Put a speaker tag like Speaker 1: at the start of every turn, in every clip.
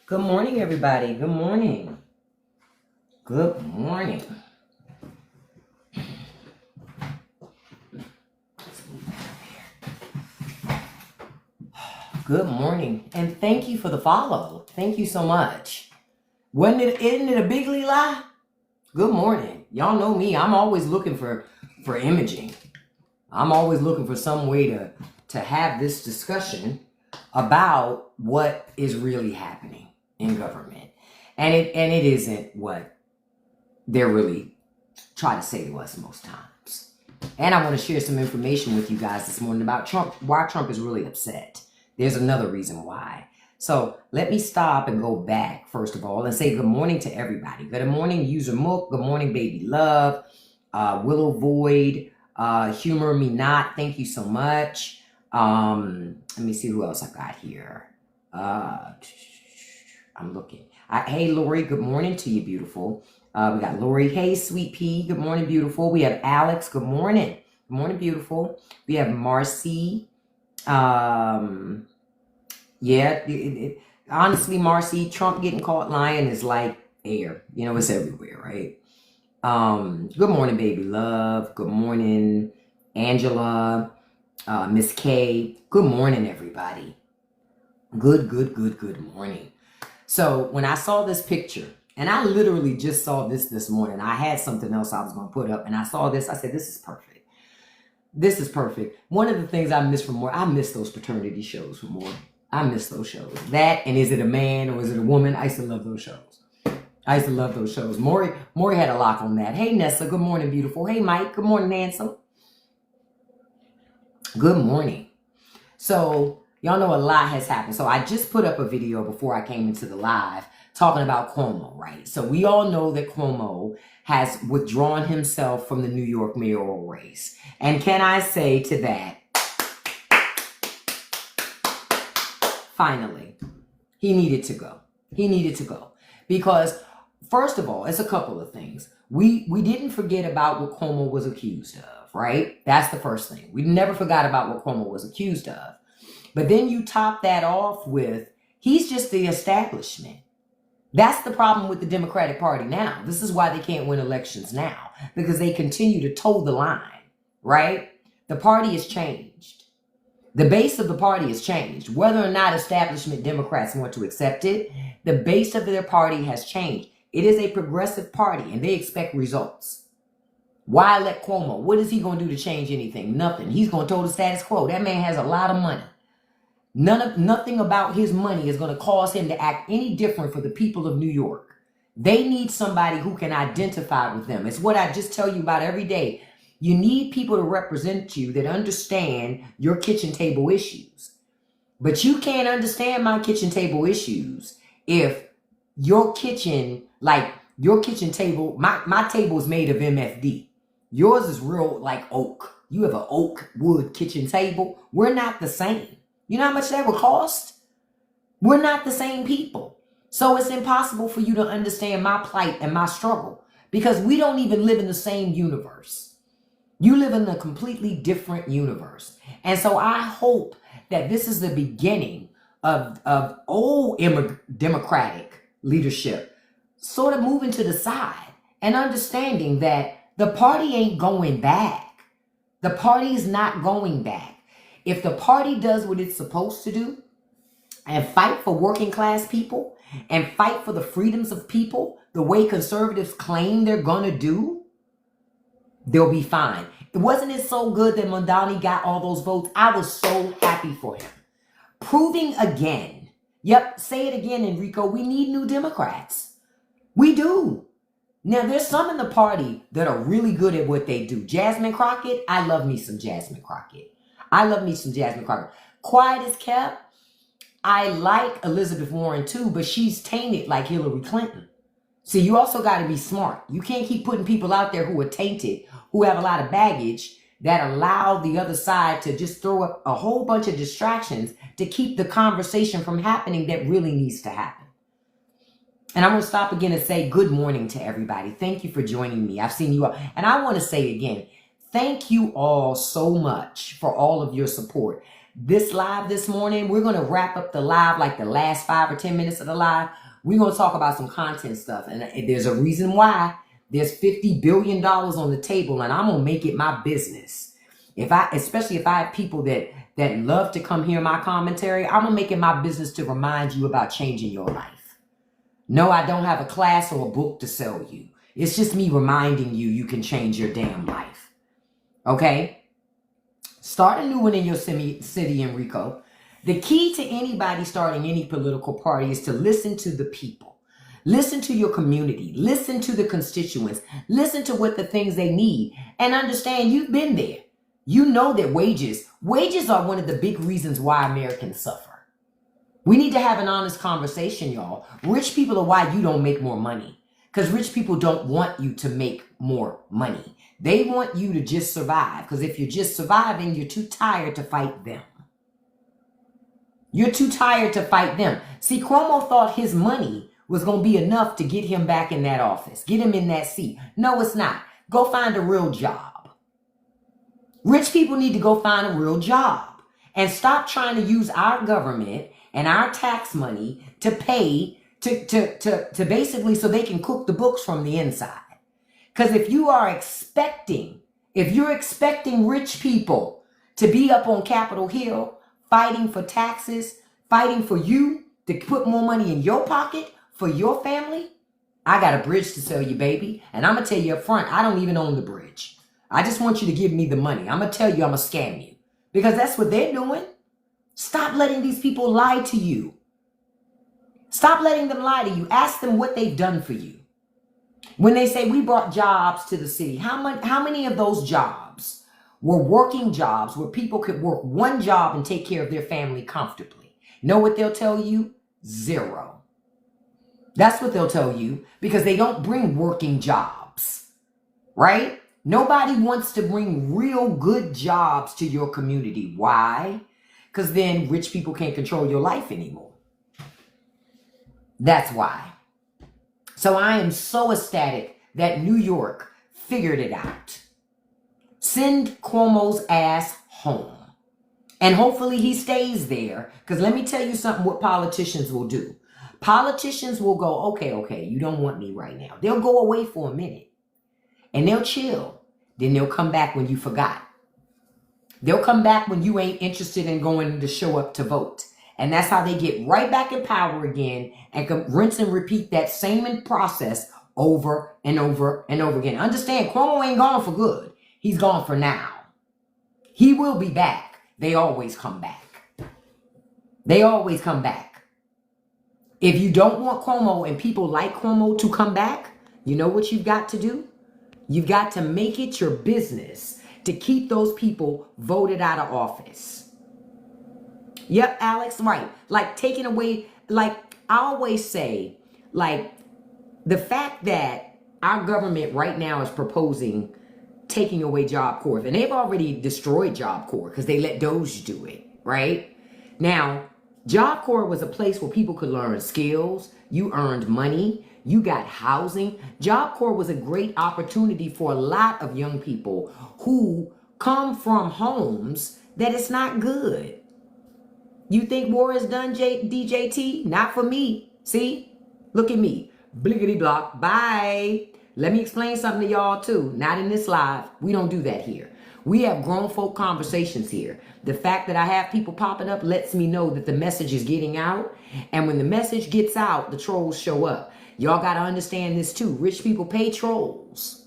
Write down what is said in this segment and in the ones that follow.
Speaker 1: Good morning, everybody. Good morning. Good morning. Good morning. And thank you for the follow. Thank you so much. Isn't it a bigly lie? Good morning. Y'all know me. I'm always looking for imaging. I'm always looking for some way to have this discussion about what is really happening in government. And it isn't what they're really trying to say to us most times. And I want to share some information with you guys this morning about Trump, why Trump is really upset. There's another reason why. So let me stop and go back, first of all, and say good morning to everybody. Good morning, User Mook. Good morning, Baby Love. Willow Void. Humor Me Not. Thank you so much. Let me see who else I got here. I'm looking. Hey, Lori. Good morning to you, beautiful. We got Lori. Hey, Sweet Pea. Good morning, beautiful. We have Alex. Good morning. Good morning, beautiful. We have Marcy. Honestly, Marcy, Trump getting caught lying is like air. You know, it's everywhere, right? Good morning, Baby Love. Good morning, Angela. Miss K. Good morning, everybody. Good morning. So when I saw this picture, and I literally just saw this morning. I had something else I was going to put up, and I saw this. I said, this is perfect. This is perfect. One of the things I miss from more, I miss those paternity shows from more. I miss those shows. That, and is it a man or is it a woman? I used to love those shows. Maury had a lock on that. Hey, Nessa. Good morning, beautiful. Hey, Mike. Good morning, Nancy. Good morning. So y'all know a lot has happened. So I just put up a video before I came into the live talking about Cuomo, right? So we all know that Cuomo has withdrawn himself from the New York mayoral race. And can I say to that, finally, he needed to go. He needed to go. Because, first of all, it's a couple of things. We didn't forget about what Cuomo was accused of, right? That's the first thing. We never forgot about what Cuomo was accused of. But then you top that off with, he's just the establishment. That's the problem with the Democratic Party now. This is why they can't win elections now, because they continue to toe the line, right? The party has changed. The base of the party has changed. Whether or not establishment Democrats want to accept it, the base of their party has changed. It is a progressive party, and they expect results. Why let Cuomo? What is he going to do to change anything? Nothing. He's going to toe the status quo. That man has a lot of money. Nothing about his money is going to cause him to act any different for the people of New York. They need somebody who can identify with them. It's what I just tell you about every day. You need people to represent you that understand your kitchen table issues. But you can't understand my kitchen table issues if your kitchen table, my table is made of MFD. Yours is real like oak. You have an oak wood kitchen table. We're not the same. You know how much that would cost? We're not the same people. So it's impossible for you to understand my plight and my struggle because we don't even live in the same universe. You live in a completely different universe. And so I hope that this is the beginning of old democratic leadership sort of moving to the side and understanding that the party ain't going back. The party is not going back. If the party does what it's supposed to do and fight for working class people and fight for the freedoms of people the way conservatives claim they're going to do, they'll be fine. Wasn't it so good that Mondani got all those votes? I was so happy for him. Proving again. Yep, say it again, Enrico. We need new Democrats. We do. Now, there's some in the party that are really good at what they do. Jasmine Crockett, I love me some Jasmine Crockett. Quiet as kept. I like Elizabeth Warren too, but she's tainted like Hillary Clinton. See, you also got to be smart. You can't keep putting people out there who are tainted, who have a lot of baggage, that allow the other side to just throw up a whole bunch of distractions to keep the conversation from happening that really needs to happen. And I'm going to stop again and say good morning to everybody. Thank you for joining me. I've seen you all. And I want to say again, thank you all so much for all of your support. this live this morning, we're going to wrap up the live, like the last 5 or 10 minutes of the live. We're going to talk about some content stuff. And there's a reason why. There's $50 billion on the table, and I'm going to make it my business. Especially if I have people that love to come hear my commentary, I'm going to make it my business to remind you about changing your life. No, I don't have a class or a book to sell you. It's just me reminding you can change your damn life. Okay? Start a new one in your city, Enrico. The key to anybody starting any political party is to listen to the people. Listen to your community. Listen to the constituents. Listen to what the things they need. And understand you've been there. You know that wages are one of the big reasons why Americans suffer. We need to have an honest conversation, y'all. Rich people are why you don't make more money. Because rich people don't want you to make more money. They want you to just survive. Because if you're just surviving, you're too tired to fight them. You're too tired to fight them. See, Cuomo thought his money was going to be enough to get him back in that office. Get him in that seat. No, it's not. Go find a real job. Rich people need to go find a real job. And stop trying to use our government and our tax money to pay to basically so they can cook the books from the inside. Because if you're expecting rich people to be up on Capitol Hill fighting for taxes, fighting for you to put more money in your pocket for your family, I got a bridge to sell you, baby. And I'm going to tell you up front, I don't even own the bridge. I just want you to give me the money. I'm going to tell you I'm going to scam you. Because that's what they're doing. Stop letting these people lie to you. Stop letting them lie to you. Ask them what they've done for you. When they say we brought jobs to the city, how many of those jobs were working jobs where people could work one job and take care of their family comfortably? Know what they'll tell you? 0. That's what they'll tell you because they don't bring working jobs, right? Nobody wants to bring real good jobs to your community. Why? Because then rich people can't control your life anymore. That's why. So I am so ecstatic that New York figured it out. Send Cuomo's ass home. And hopefully he stays there. Because let me tell you something what politicians will do. Politicians will go, okay, you don't want me right now. They'll go away for a minute. And they'll chill. Then they'll come back when you forgot. They'll come back when you ain't interested in going to show up to vote. And that's how they get right back in power again and can rinse and repeat that same process over and over and over again. Understand, Cuomo ain't gone for good. He's gone for now. He will be back. They always come back. They always come back. If you don't want Cuomo and people like Cuomo to come back, you know what you've got to do? You've got to make it your business to keep those people voted out of office. Yep, Alex, right. Like taking away, like I always say, like the fact that our government right now is proposing taking away Job Corps, and they've already destroyed Job Corps because they let Doge do it, right? Now, Job Corps was a place where people could learn skills, you earned money, you got housing. Job Corps was a great opportunity for a lot of young people who come from homes that it's not good. You think war is done, DJT? Not for me. See? Look at me. Bliggity block. Bye. Let me explain something to y'all too. Not in this live. We don't do that here. We have grown folk conversations here. The fact that I have people popping up lets me know that the message is getting out. And when the message gets out, the trolls show up. Y'all got to understand this too. Rich people pay trolls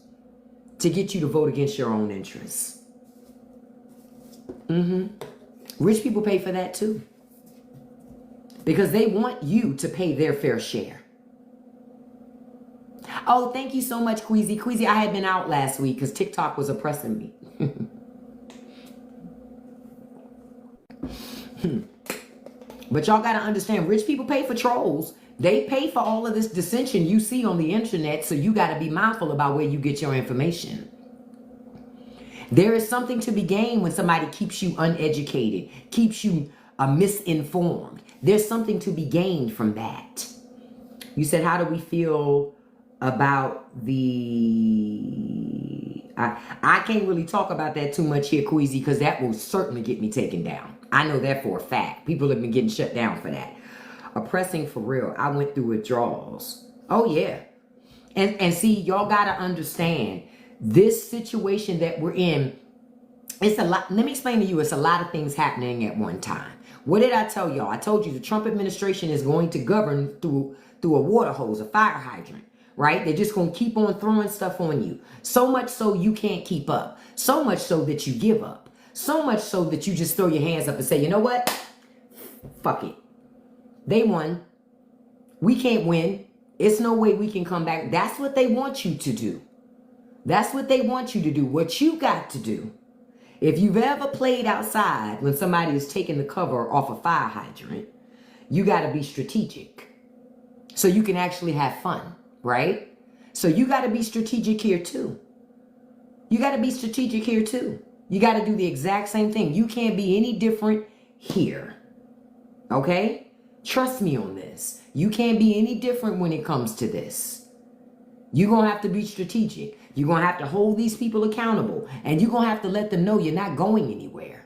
Speaker 1: to get you to vote against your own interests. Rich people pay for that too. Because they want you to pay their fair share. Oh, thank you so much, Queasy. Queasy, I had been out last week because TikTok was oppressing me. But y'all got to understand, rich people pay for trolls. They pay for all of this dissension you see on the internet, so you got to be mindful about where you get your information. There is something to be gained when somebody keeps you uneducated, keeps you misinformed. There's something to be gained from that. You said, how do we feel about the... I can't really talk about that too much here, Queasy, because that will certainly get me taken down. I know that for a fact. People have been getting shut down for that. Oppressing for real. I went through withdrawals. Oh yeah. And see, y'all gotta understand this situation that we're in. It's a lot. Let me explain to you. It's a lot of things happening at one time. What did I tell y'all? I told you the Trump administration is going to govern through a water hose, a fire hydrant, right? They're just going to keep on throwing stuff on you. So much so you can't keep up. So much so that you give up. So much so that you just throw your hands up and say, you know what? Fuck it. They won. We can't win. It's no way we can come back. That's what they want you to do. That's what they want you to do. What you got to do. If you've ever played outside when somebody is taking the cover off a fire hydrant, you got to be strategic so you can actually have fun, right? So you got to be strategic here too. You got to be strategic here too. You got to do the exact same thing. You can't be any different here. Okay? Trust me on this. You can't be any different when it comes to this. You're going to have to be strategic. You're going to have to hold these people accountable. And you're going to have to let them know you're not going anywhere.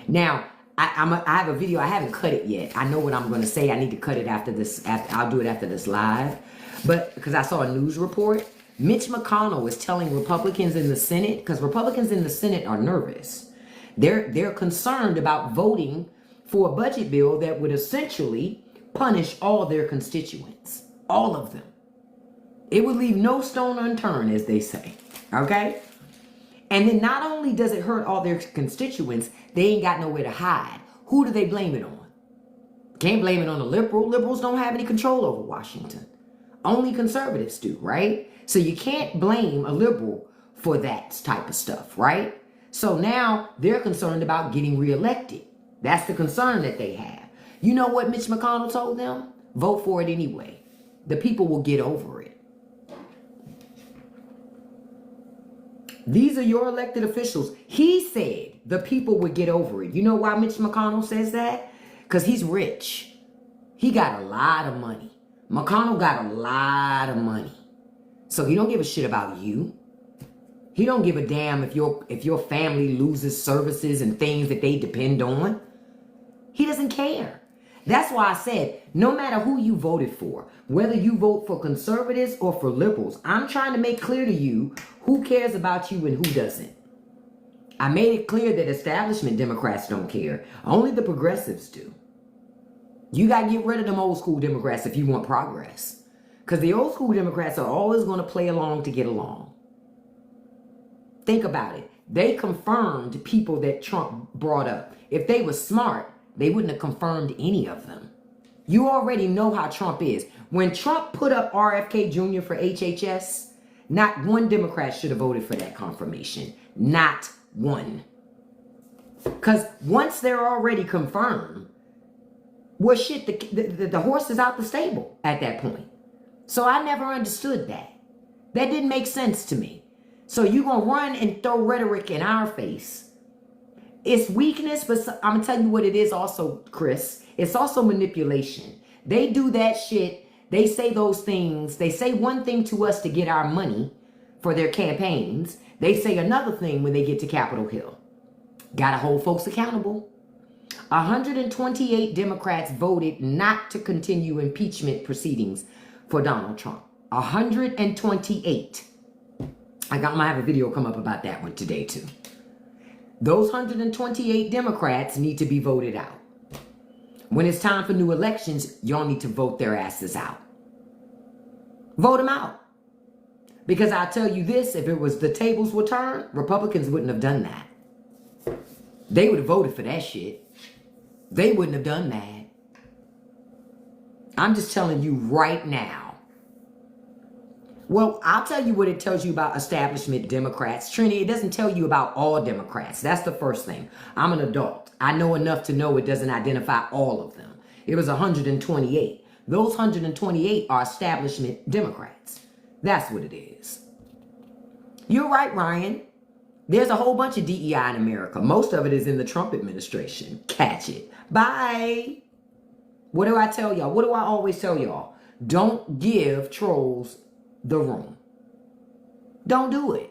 Speaker 1: Now, I have a video. I haven't cut it yet. I know what I'm going to say. I need to cut it after this. I'll do it after this live. But because I saw a news report, Mitch McConnell is telling Republicans in the Senate, because Republicans in the Senate are nervous. They're concerned about voting for a budget bill that would essentially punish all their constituents. All of them. It would leave no stone unturned, as they say. Okay? And then not only does it hurt all their constituents, they ain't got nowhere to hide. Who do they blame it on? Can't blame it on a liberal. Liberals don't have any control over Washington. Only conservatives do, right? So you can't blame a liberal for that type of stuff, right? So now they're concerned about getting reelected. That's the concern that they have. You know what Mitch McConnell told them? Vote for it anyway. The people will get over it. These are your elected officials. He said the people would get over it. You know why Mitch McConnell says that? Because he's rich. He got a lot of money. McConnell got a lot of money. So he don't give a shit about you. He don't give a damn if your family loses services and things that they depend on. He doesn't care. That's why I said, no matter who you voted for, whether you vote for conservatives or for liberals, I'm trying to make clear to you who cares about you and who doesn't. I made it clear that establishment Democrats don't care. Only the progressives do. You got to get rid of them old school Democrats if you want progress. Because the old school Democrats are always going to play along to get along. Think about it. They confirmed people that Trump brought up. If they were smart, they wouldn't have confirmed any of them. You already know how Trump is. When Trump put up RFK Jr. for HHS, not one Democrat should have voted for that confirmation. Not one. Because once they're already confirmed, well, shit, the horse is out the stable at that point. So I never understood that. That didn't make sense to me. So you're going to run and throw rhetoric in our face. It's weakness, but I'm going to tell you what it is also, Chris. It's also manipulation. They do that shit. They say those things. They say one thing to us to get our money for their campaigns. They say another thing when they get to Capitol Hill. Got to hold folks accountable. 128 Democrats voted not to continue impeachment proceedings for Donald Trump. 128. I might have a video come up about that one today too. Those 128 Democrats need to be voted out. When it's time for new elections, y'all need to vote their asses out. Vote them out. Because I'll tell you this, if it was the tables were turned, Republicans wouldn't have done that. They would have voted for that shit. They wouldn't have done that. I'm just telling you right now. Well, I'll tell you what it tells you about establishment Democrats. Trini, it doesn't tell you about all Democrats. That's the first thing. I'm an adult. I know enough to know it doesn't identify all of them. It was 128. Those 128 are establishment Democrats. That's what it is. You're right, Ryan. There's a whole bunch of DEI in America. Most of it is in the Trump administration. Catch it. Bye. What do I tell y'all? What do I always tell y'all? Don't give trolls the room. Don't do it.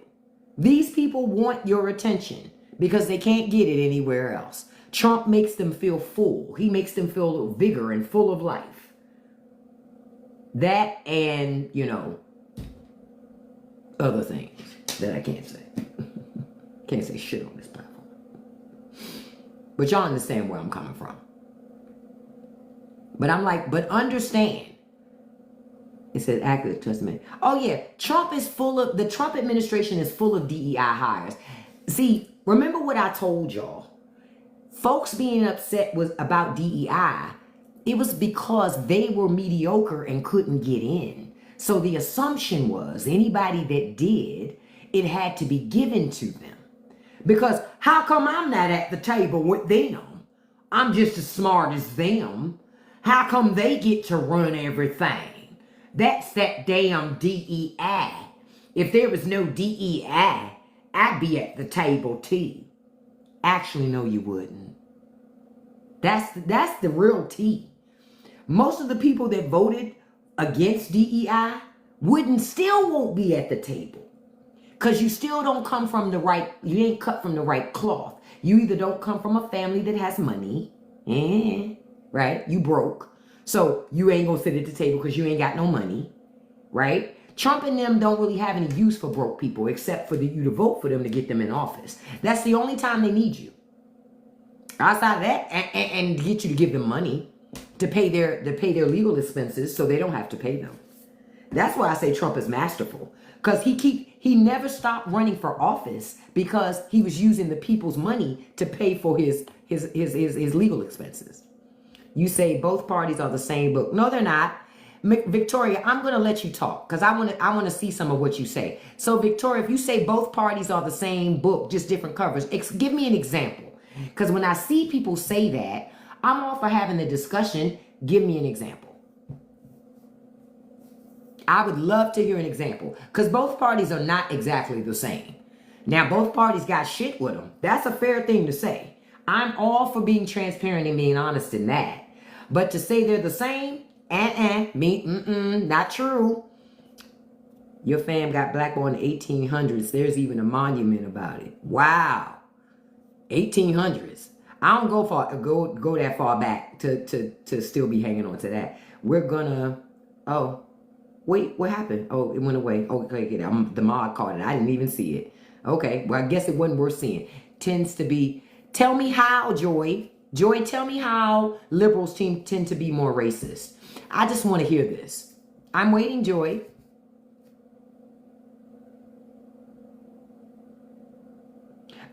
Speaker 1: These people want your attention because they can't get it anywhere else. Trump makes them feel full. He makes them feel vigor and full of life. That and, other things that I can't say. Can't say shit on this platform. But y'all understand where I'm coming from. But I'm like, but understand. It says active testament. Oh yeah, the Trump administration is full of DEI hires. See, remember what I told y'all. Folks being upset was about DEI. It was because they were mediocre and couldn't get in. So the assumption was anybody that did, it had to be given to them. Because how come I'm not at the table with them? I'm just as smart as them. How come they get to run everything? That's that damn DEI. If there was no DEI, I'd be at the table too. Actually, no, you wouldn't. That's the real tea. Most of the people that voted against DEI still won't be at the table. Because you still don't come from the right, you ain't cut from the right cloth. You either don't come from a family that has money, right? You broke. So you ain't gonna sit at the table because you ain't got no money, right? Trump and them don't really have any use for broke people except for you to vote for them to get them in office. That's the only time they need you. Outside of that, and get you to give them money to pay their legal expenses so they don't have to pay them. That's why I say Trump is masterful. Because he never stopped running for office because he was using the people's money to pay for his legal expenses. You say both parties are the same book. No, they're not. Victoria, I'm going to let you talk because I want to see some of what you say. So Victoria, if you say both parties are the same book, just different covers, give me an example. Because when I see people say that, I'm all for having the discussion. Give me an example. I would love to hear an example because both parties are not exactly the same. Now, both parties got shit with them. That's a fair thing to say. I'm all for being transparent and being honest in that. But to say they're the same, not true. Your fam got black born in the 1800s. There's even a monument about it. Wow. 1800s. I don't go that far back to still be hanging on to that. We're gonna, wait, what happened? Oh, it went away. Okay, the mod caught it. I didn't even see it. Okay, well, I guess it wasn't worth seeing. Tends to be, tell me how, Joy. Joy, tell me how liberals tend to be more racist. I just want to hear this. I'm waiting, Joy.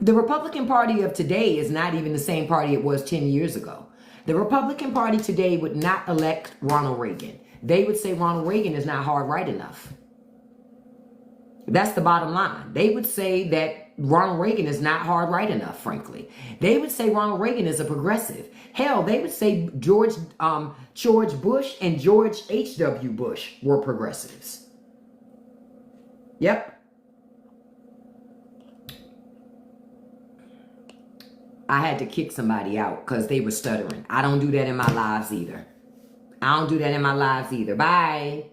Speaker 1: The Republican Party of today is not even the same party it was 10 years ago. The Republican Party today would not elect Ronald Reagan. They would say Ronald Reagan is not hard right enough. That's the bottom line. They would say that Ronald Reagan is not hard right enough, frankly. They would say Ronald Reagan is a progressive. Hell, they would say George Bush and George H.W. Bush were progressives. Yep. I had to kick somebody out because they were stuttering. I don't do that in my lives either. Bye.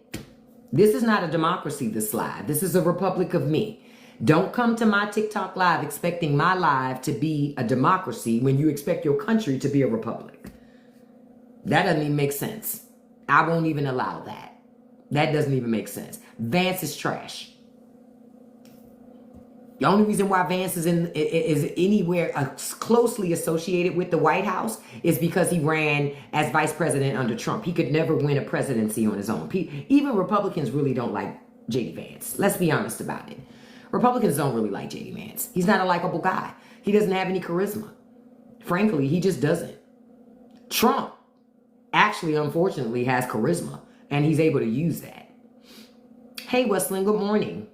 Speaker 1: This is not a democracy, this live. This is a republic of me. Don't come to my TikTok live expecting my live to be a democracy when you expect your country to be a republic. That doesn't even make sense. I won't even allow that. That doesn't even make sense. Vance is trash. The only reason why Vance is anywhere closely associated with the White House is because he ran as vice president under Trump. He could never win a presidency on his own. Even Republicans really don't like J.D. Vance. Let's be honest about it. Republicans don't really like J.D. Vance. He's not a likable guy. He doesn't have any charisma. Frankly, he just doesn't. Trump actually, unfortunately, has charisma, and he's able to use that. Hey, Westland, good morning.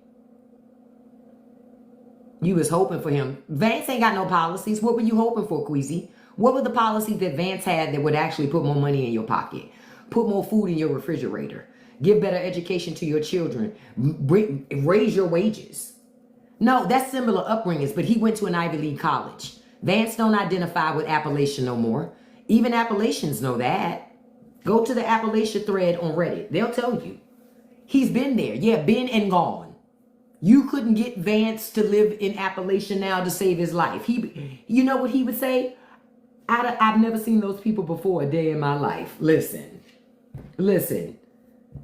Speaker 1: You was hoping for him. Vance ain't got no policies. What were you hoping for, Queasy? What were the policies that Vance had that would actually put more money in your pocket? Put more food in your refrigerator. Give better education to your children. Raise your wages. No, that's similar upbringings, but he went to an Ivy League college. Vance don't identify with Appalachian no more. Even Appalachians know that. Go to the Appalachia thread on Reddit. They'll tell you. He's been there. Yeah, been and gone. You couldn't get Vance to live in Appalachia now to save his life. You know what he would say? I've never seen those people before a day in my life. Listen.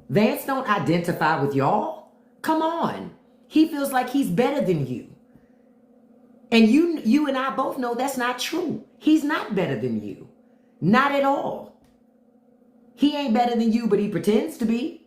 Speaker 1: Vance don't identify with y'all. Come on. He feels like he's better than you. And you and I both know that's not true. He's not better than you. Not at all. He ain't better than you, but he pretends to be.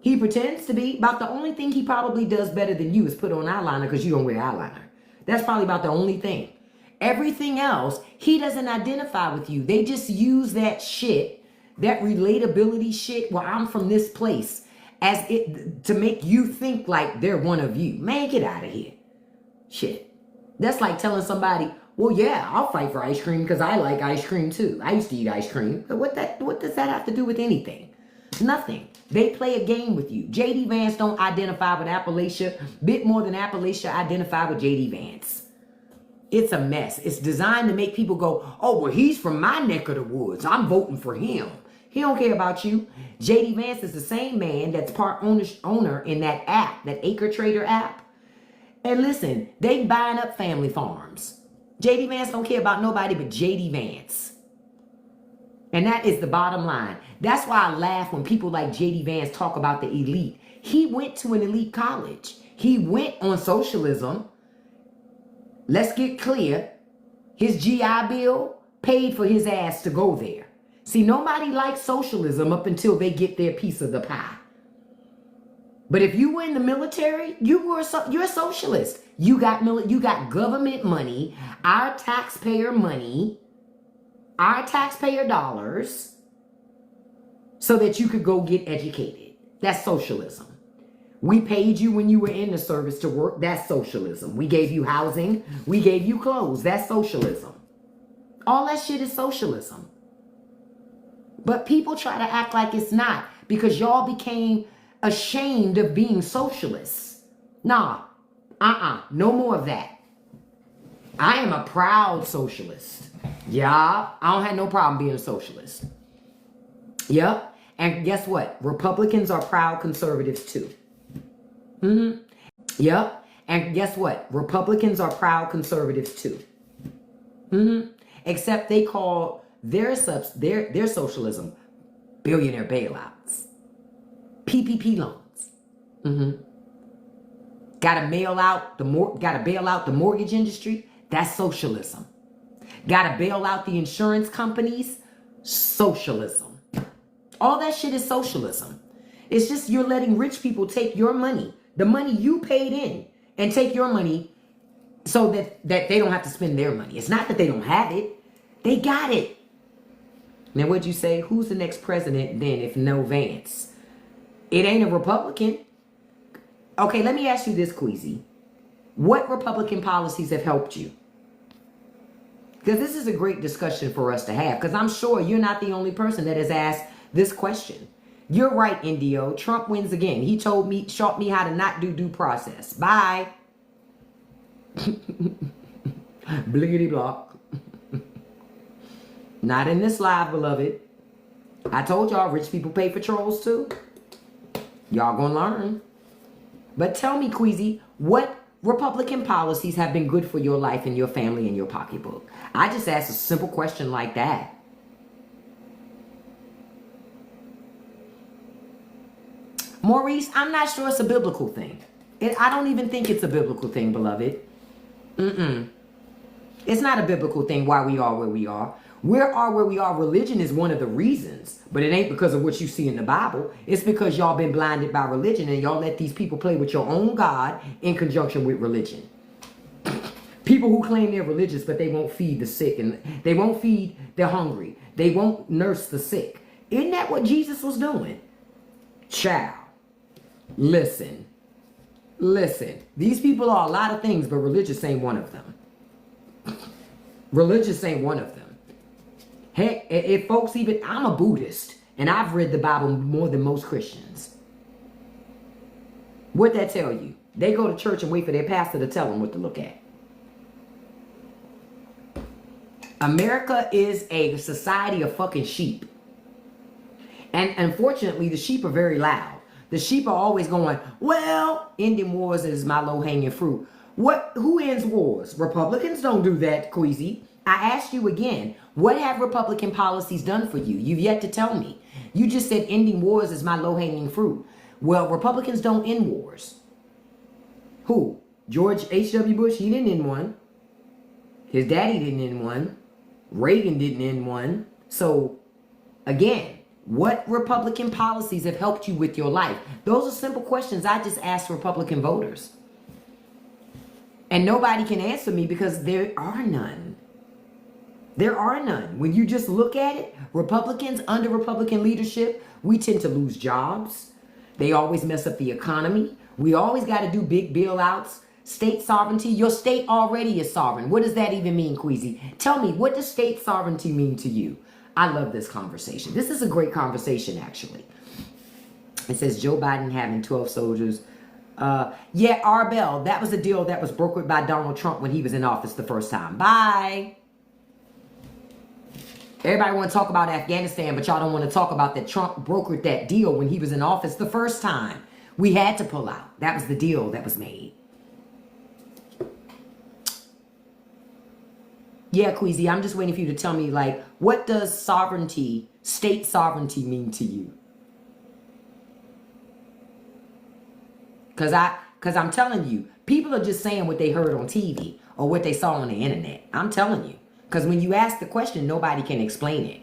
Speaker 1: He pretends to be. About the only thing he probably does better than you is put on eyeliner because you don't wear eyeliner. That's probably about the only thing. Everything else, he doesn't identify with you. They just use that shit, that relatability shit, well, I'm from this place, as it to make you think like they're one of you. Man, get out of here. Shit. That's like telling somebody, well, yeah, I'll fight for ice cream because I like ice cream too. I used to eat ice cream. But what does that have to do with anything? Nothing. They play a game with you. J.D. Vance don't identify with Appalachia. Bit more than Appalachia identify with J.D. Vance. It's a mess. It's designed to make people go, oh, well, he's from my neck of the woods. I'm voting for him. He don't care about you. J.D. Vance is the same man that's part owner in that app, that Acre Trader app. And listen, they buying up family farms. J.D. Vance don't care about nobody but J.D. Vance. And that is the bottom line. That's why I laugh when people like J.D. Vance talk about the elite. He went to an elite college. He went on socialism. Let's get clear. His GI Bill paid for his ass to go there. See, nobody likes socialism up until they get their piece of the pie. But if you were in the military, you're a socialist. You got government money, our taxpayer money, our taxpayer dollars, so that you could go get educated. That's socialism. We paid you when you were in the service to work. That's socialism. We gave you housing. We gave you clothes. That's socialism. All that shit is socialism. But people try to act like it's not because y'all became ashamed of being socialists. Nah, no more of that. I am a proud socialist. Yeah, I don't have no problem being a socialist. Yep. And guess what? Republicans are proud conservatives too. Yep. And guess what? Republicans are proud conservatives too. Except they call their socialism billionaire bailouts. PPP loans. Gotta bail out the mortgage industry. That's socialism. Gotta bail out the insurance companies. Socialism. All that shit is socialism. It's just you're letting rich people take your money, the money you paid in, and take your money so that they don't have to spend their money. It's not that they don't have it. They got it. Now, what'd you say? Who's the next president then if no Vance? It ain't a Republican. Okay, let me ask you this, Queasy. What Republican policies have helped you? Because this is a great discussion for us to have. Because I'm sure you're not the only person that has asked this question. You're right, Indio. Trump wins again. He taught me how to not do due process. Bye. Bliggity block. Not in this live, beloved. I told y'all rich people pay for trolls too. Y'all gonna learn. But tell me, Queasy, what Republican policies have been good for your life and your family and your pocketbook? I just asked a simple question like that. Maurice, I'm not sure it's a biblical thing. I don't even think it's a biblical thing, beloved. It's not a biblical thing why we are where we are. We are where we are. Religion is one of the reasons, but it ain't because of what you see in the Bible. It's because y'all been blinded by religion and y'all let these people play with your own God in conjunction with religion. People who claim they're religious, but they won't feed the sick and they won't feed the hungry. They won't nurse the sick. Isn't that what Jesus was doing? Child, listen. These people are a lot of things, but religious ain't one of them. Religious ain't one of them. Heck, if folks even, I'm a Buddhist, and I've read the Bible more than most Christians. What'd that tell you? They go to church and wait for their pastor to tell them what to look at. America is a society of fucking sheep. And unfortunately, the sheep are very loud. The sheep are always going, well, ending wars is my low-hanging fruit. Who ends wars? Republicans don't do that, Queasy. I asked you again, what have Republican policies done for you? You've yet to tell me. You just said ending wars is my low-hanging fruit. Well, Republicans don't end wars. Who? George H.W. Bush, he didn't end one. His daddy didn't end one. Reagan didn't end one. So, again, what Republican policies have helped you with your life? Those are simple questions I just asked Republican voters. And nobody can answer me because there are none. There are none. When you just look at it, Republicans under Republican leadership, we tend to lose jobs. They always mess up the economy. We always got to do big bailouts. State sovereignty. Your state already is sovereign. What does that even mean, Queasy? Tell me, what does state sovereignty mean to you? I love this conversation. This is a great conversation, actually. It says Joe Biden having 12 soldiers. Yeah, Arbel, that was a deal that was brokered by Donald Trump when he was in office the first time. Bye. Everybody want to talk about Afghanistan, but y'all don't want to talk about that Trump brokered that deal when he was in office the first time. We had to pull out. That was the deal that was made. Yeah, Queasy, I'm just waiting for you to tell me, like, what does sovereignty, state sovereignty mean to you? Because I'm telling you, people are just saying what they heard on TV or what they saw on the internet. I'm telling you. Because when you ask the question, nobody can explain it.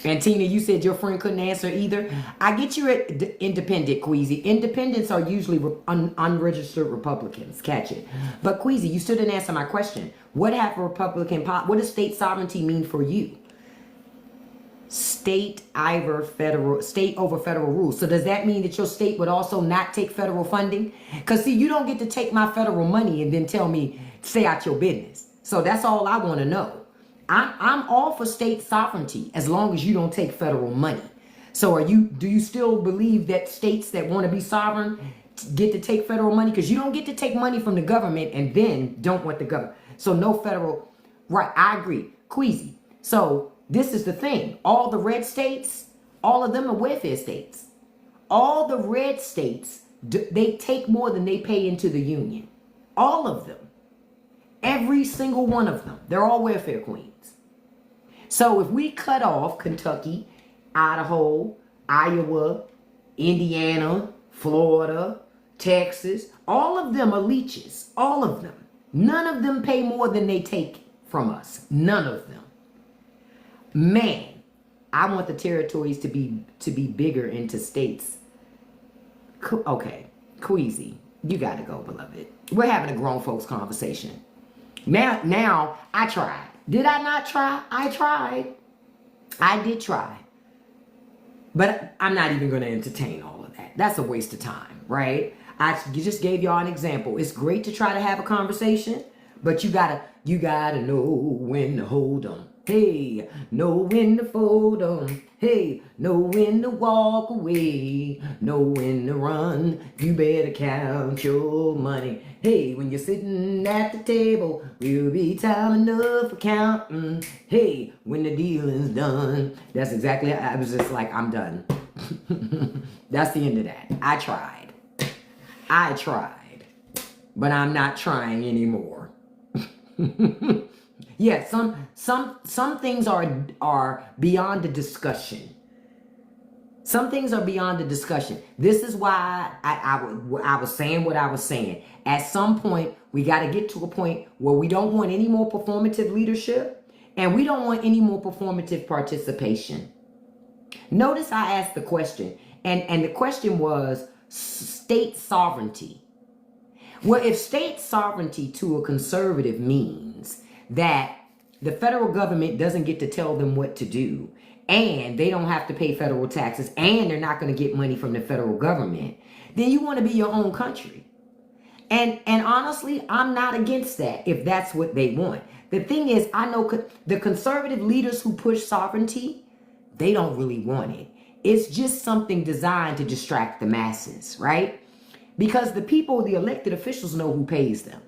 Speaker 1: And Tina, you said your friend couldn't answer either. I get you at independent, Queasy. Independents are usually unregistered Republicans. Catch it. But Queasy, you still didn't answer my question. What does state sovereignty mean for you? State over federal rules. So does that mean that your state would also not take federal funding? Because see, you don't get to take my federal money and then tell me stay out your business. So that's all I want to know. I'm all for state sovereignty as long as you don't take federal money. So do you still believe that states that want to be sovereign get to take federal money? Because you don't get to take money from the government and then don't want the government. So no federal. Right, I agree. Queasy. So this is the thing. All the red states, all of them are welfare states. All the red states, they take more than they pay into the union. All of them. Every single one of them. They're all welfare queens. So if we cut off Kentucky, Idaho, Iowa, Indiana, Florida, Texas, all of them are leeches. All of them. None of them pay more than they take from us. None of them. Man, I want the territories to be bigger into states. Okay, Queasy, you got to go, beloved. We're having a grown folks conversation. Now, I tried. Did I not try? I tried. I did try. But I'm not even going to entertain all of that. That's a waste of time, right? I just gave y'all an example. It's great to try to have a conversation, but you gotta know when to hold them. Hey, know when to fold them. Hey, know when to walk away. Know when to run. You better count your money. Hey, when you're sitting at the table, will be time enough for counting. Hey, when the dealing's done. That's exactly, I was just like, I'm done. That's the end of that. I tried. But I'm not trying anymore. Yeah, some things are beyond the discussion. Some things are beyond the discussion. This is why I was saying what I was saying. At some point, we got to get to a point where we don't want any more performative leadership and we don't want any more performative participation. Notice I asked the question, and the question was state sovereignty. Well, if state sovereignty to a conservative means that the federal government doesn't get to tell them what to do, and they don't have to pay federal taxes, and they're not going to get money from the federal government, then you want to be your own country. And honestly, I'm not against that if that's what they want. The thing is, I know the conservative leaders who push sovereignty, they don't really want it. It's just something designed to distract the masses, right? Because the people, the elected officials, know who pays them.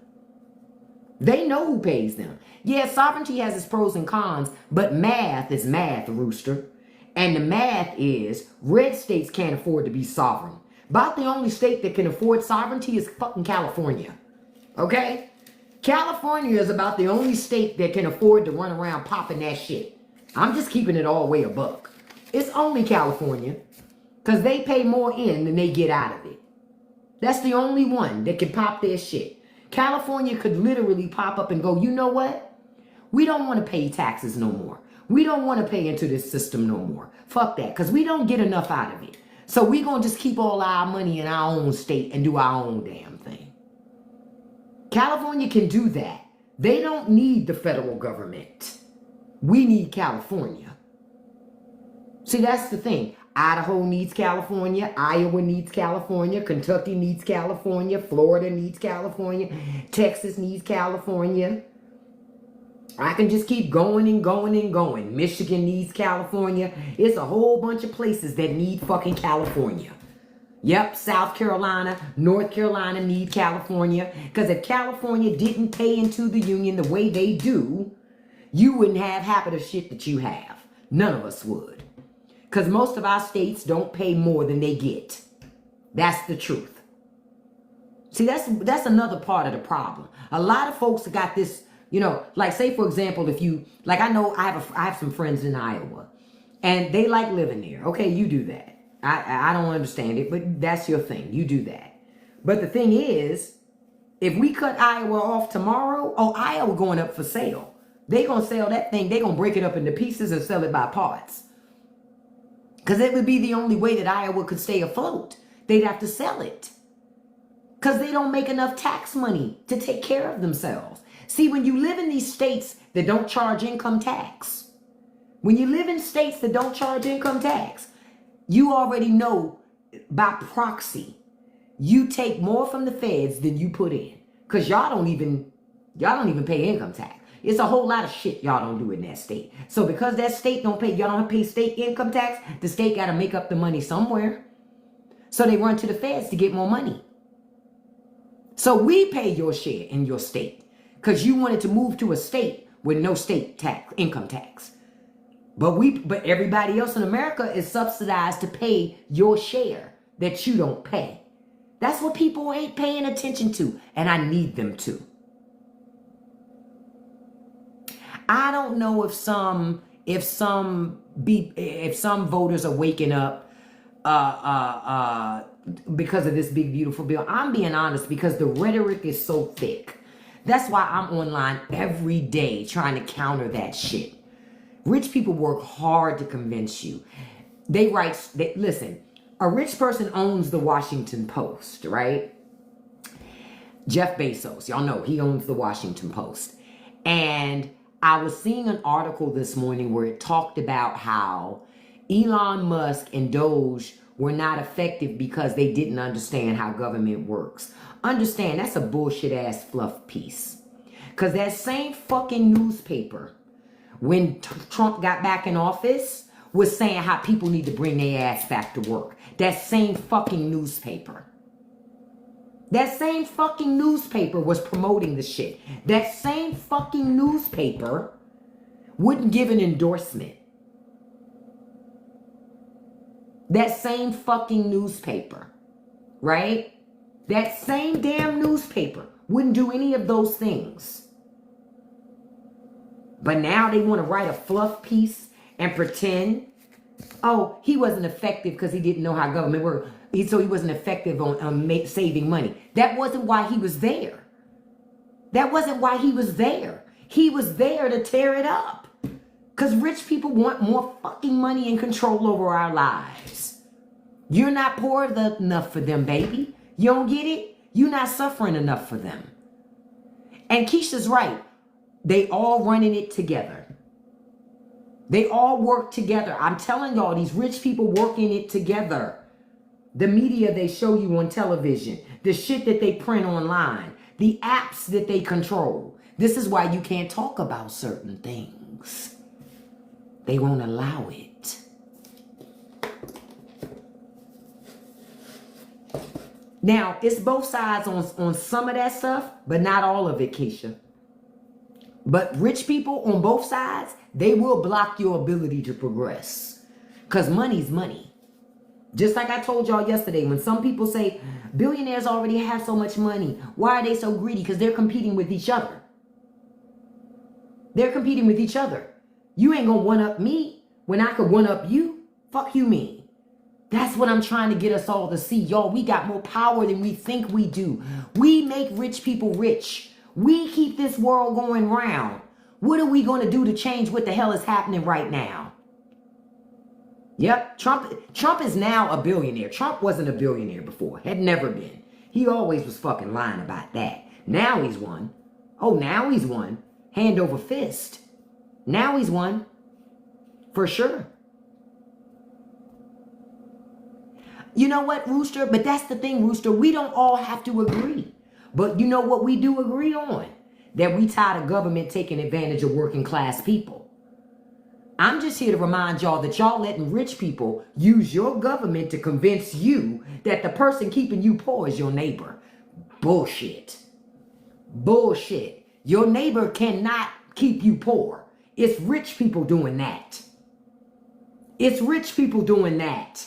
Speaker 1: They know who pays them. Yeah, sovereignty has its pros and cons, but math is math, Rooster. And the math is red states can't afford to be sovereign. About the only state that can afford sovereignty is fucking California. Okay? California is about the only state that can afford to run around popping that shit. I'm just keeping it all the way a buck. It's only California because they pay more in than they get out of it. That's the only one that can pop their shit. California could literally pop up and go, you know what? We don't want to pay taxes no more. We don't want to pay into this system no more. Fuck that, because we don't get enough out of it. So we're going to just keep all our money in our own state and do our own damn thing. California can do that. They don't need the federal government. We need California. See, that's the thing. Idaho needs California. Iowa needs California. Kentucky needs California. Florida needs California. Texas needs California. I can just keep going and going and going. Michigan needs California. It's a whole bunch of places that need fucking California. Yep, South Carolina, North Carolina need California. Because if California didn't pay into the union the way they do, you wouldn't have half of the shit that you have. None of us would. Because most of our states don't pay more than they get. That's the truth. See, that's another part of the problem. A lot of folks got this, you know, like say for example, if you, like I know I have some friends in Iowa and they like living there. Okay, you do that. I don't understand it, but that's your thing. You do that. But the thing is, if we cut Iowa off tomorrow, oh, Iowa going up for sale. They going to sell that thing. They going to break it up into pieces and sell it by parts. Because it would be the only way that Iowa could stay afloat. They'd have to sell it. Because they don't make enough tax money to take care of themselves. See, when you live in these states that don't charge income tax, when you live in states that don't charge income tax, you already know by proxy, you take more from the feds than you put in. Because y'all don't even pay income tax. It's a whole lot of shit y'all don't do in that state. So because that state don't pay, y'all don't pay state income tax, the state got to make up the money somewhere. So they run to the feds to get more money. So we pay your share in your state because you wanted to move to a state with no state tax, income tax. But everybody else in America is subsidized to pay your share that you don't pay. That's what people ain't paying attention to, and I need them to. I don't know if some voters are waking up because of this big beautiful bill. I'm being honest because the rhetoric is so thick. That's why I'm online every day trying to counter that shit. Rich people work hard to convince you. Listen, a rich person owns the Washington Post, right? Jeff Bezos, y'all know he owns the Washington Post. And I was seeing an article this morning where it talked about how Elon Musk and Doge were not effective because they didn't understand how government works. Understand, that's a bullshit ass fluff piece. Because that same fucking newspaper, when Trump got back in office, was saying how people need to bring their ass back to work. That same fucking newspaper. That same fucking newspaper was promoting the shit. That same fucking newspaper wouldn't give an endorsement. That same fucking newspaper, right? That same damn newspaper wouldn't do any of those things. But now they want to write a fluff piece and pretend, oh, he wasn't effective because he didn't know how government worked. So he wasn't effective on saving money. That wasn't why he was there. That wasn't why he was there. He was there to tear it up. Because rich people want more fucking money and control over our lives. You're not poor enough for them, baby. You don't get it? You're not suffering enough for them. And Keisha's right. They all running it together. They all work together. I'm telling y'all, these rich people working it together. The media they show you on television, the shit that they print online, the apps that they control. This is why you can't talk about certain things. They won't allow it. Now, it's both sides on some of that stuff, but not all of it, Keisha. But rich people on both sides, they will block your ability to progress. Because money's money. Just like I told y'all yesterday, when some people say billionaires already have so much money, why are they so greedy? Because they're competing with each other. They're competing with each other. You ain't gonna one up me when I could one up you. Fuck you mean. That's what I'm trying to get us all to see. Y'all, we got more power than we think we do. We make rich people rich. We keep this world going round. What are we going to do to change what the hell is happening right now? Yep, Trump is now a billionaire. Trump wasn't a billionaire before. Had never been. He always was fucking lying about that. Now he's one. Oh, now he's one. Hand over fist. Now he's one. For sure. You know what, Rooster? But that's the thing, Rooster. We don't all have to agree. But you know what we do agree on? That we tired of government taking advantage of working class people. I'm just here to remind y'all that y'all letting rich people use your government to convince you that the person keeping you poor is your neighbor. Bullshit. Bullshit. Your neighbor cannot keep you poor. It's rich people doing that. It's rich people doing that.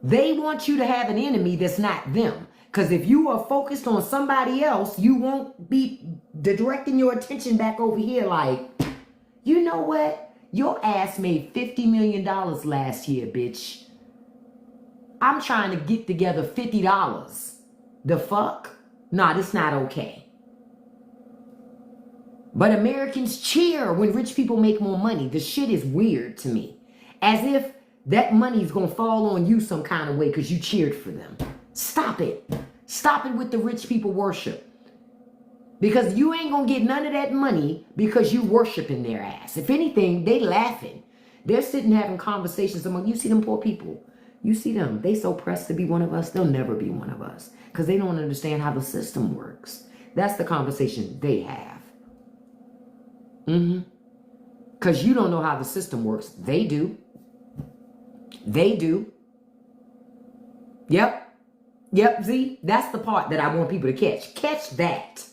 Speaker 1: They want you to have an enemy that's not them. Because if you are focused on somebody else, you won't be directing your attention back over here like, you know what? Your ass made $50 million last year, bitch. I'm trying to get together $50. The fuck? Nah, that's not okay. But Americans cheer when rich people make more money. The shit is weird to me. As if that money's gonna fall on you some kind of way because you cheered for them. Stop it. Stop it with the rich people worship. Because you ain't gonna get none of that money because you worshiping their ass. If anything, they laughing. They're sitting having conversations among, you see them poor people. You see them, they so pressed to be one of us, they'll never be one of us. Because they don't understand how the system works. That's the conversation they have. Because you don't know how the system works. They do. They do. Yep. Yep, see? That's the part that I want people to catch. Catch that.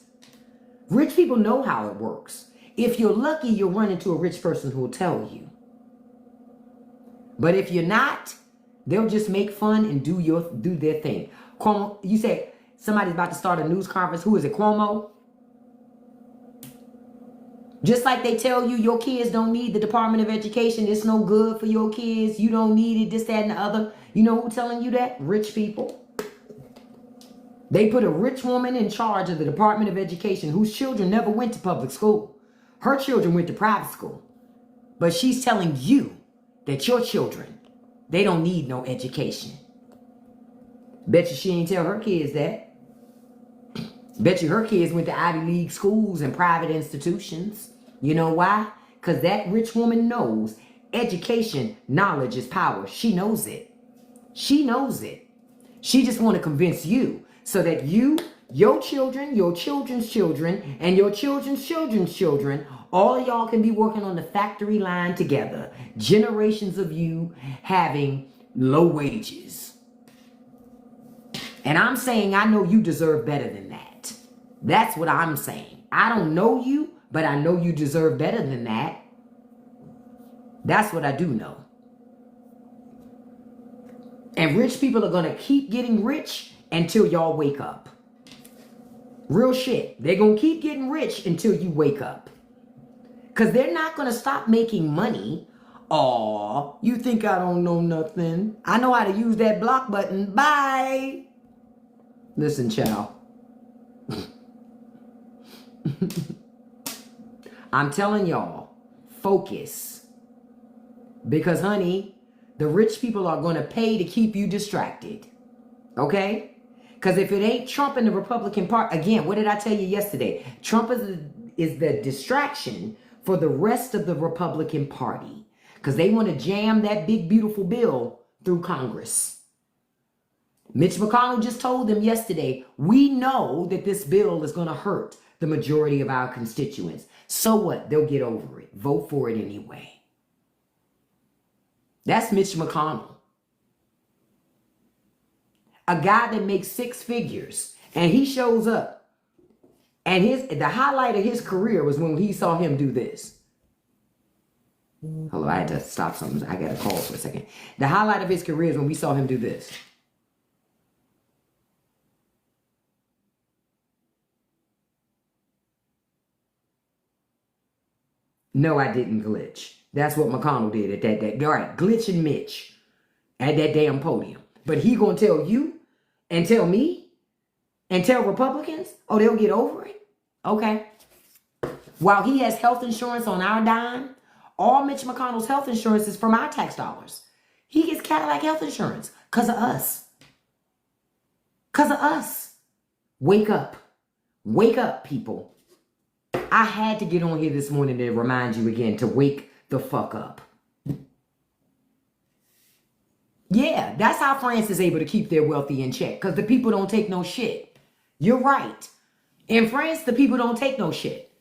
Speaker 1: Rich people know how it works. If you're lucky, you'll run into a rich person who will tell you. But if you're not, they'll just make fun and do their thing. Cuomo, you say somebody's about to start a news conference. Who is it, Cuomo? Just like they tell you your kids don't need the Department of Education. It's no good for your kids. You don't need it, this, that, and the other. You know who's telling you that? Rich people. They put a rich woman in charge of the Department of Education whose children never went to public school. Her children went to private school. But she's telling you that your children, they don't need no education. Bet you she ain't tell her kids that. Bet you her kids went to Ivy League schools and private institutions. You know why? Because that rich woman knows education, knowledge is power. She knows it. She knows it. She just want to convince you so that you, your children, your children's children, and your children's children's children, all of y'all can be working on the factory line together. Generations of you having low wages. And I'm saying I know you deserve better than that. That's what I'm saying. I don't know you, but I know you deserve better than that. That's what I do know. And rich people are going to keep getting rich until y'all wake up. Real shit. They're going to keep getting rich until you wake up. Because they're not going to stop making money. Aw, you think I don't know nothing? I know how to use that block button. Bye. Listen, child. I'm telling y'all, focus. Because, honey, the rich people are going to pay to keep you distracted. Okay? Because if it ain't Trump and the Republican Party, again, what did I tell you yesterday? Trump is the distraction for the rest of the Republican Party. Because they want to jam that big, beautiful bill through Congress. Mitch McConnell just told them yesterday, we know that this bill is going to hurt the majority of our constituents. So what? They'll get over it. Vote for it anyway. That's Mitch McConnell. A guy that makes 6 figures and he shows up And the highlight of his career was when he saw him do this. Hello, I had to stop something. I got a call for a second. The highlight of his career is when we saw him do this. No, I didn't glitch. That's what McConnell did at that day. All right, glitching Mitch at that damn podium. But he gonna tell you and tell me and tell Republicans, oh, they'll get over it? Okay. While he has health insurance on our dime, all Mitch McConnell's health insurance is from our tax dollars. He gets Cadillac health insurance because of us. Because of us. Wake up. Wake up, people. I had to get on here this morning to remind you again to wake the fuck up. Yeah, that's how France is able to keep their wealthy in check, because the people don't take no shit. You're right. In France, the people don't take no shit.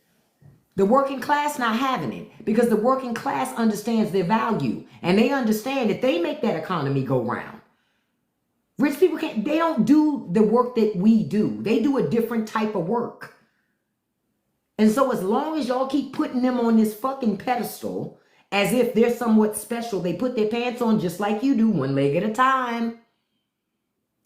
Speaker 1: The working class not having it, because the working class understands their value, and they understand that they make that economy go round. Rich people they don't do the work that we do. They do a different type of work. And so as long as y'all keep putting them on this fucking pedestal, as if they're somewhat special, they put their pants on just like you do, one leg at a time.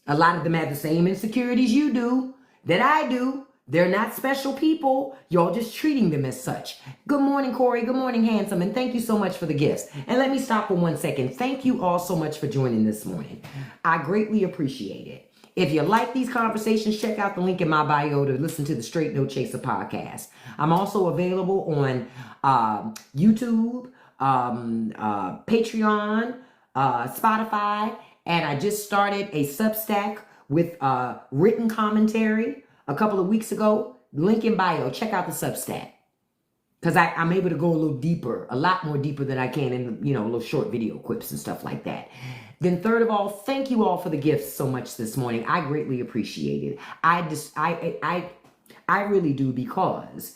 Speaker 1: A lot of them have the same insecurities you do, that I do. They're not special people. Y'all just treating them as such. Good morning, Corey. Good morning, handsome. And thank you so much for the gifts. And let me stop for 1 second. Thank you all so much for joining this morning. I greatly appreciate it. If you like these conversations, check out the link in my bio to listen to the Straight No Chaser podcast. I'm also available on YouTube, Patreon, Spotify, and I just started a Substack with written commentary a couple of weeks ago. Link in bio. Check out the Substack, because I'm able to go a little deeper, a lot more deeper than I can in, little short video clips and stuff like that. Then third of all, thank you all for the gifts so much this morning. I greatly appreciate it. I really do, because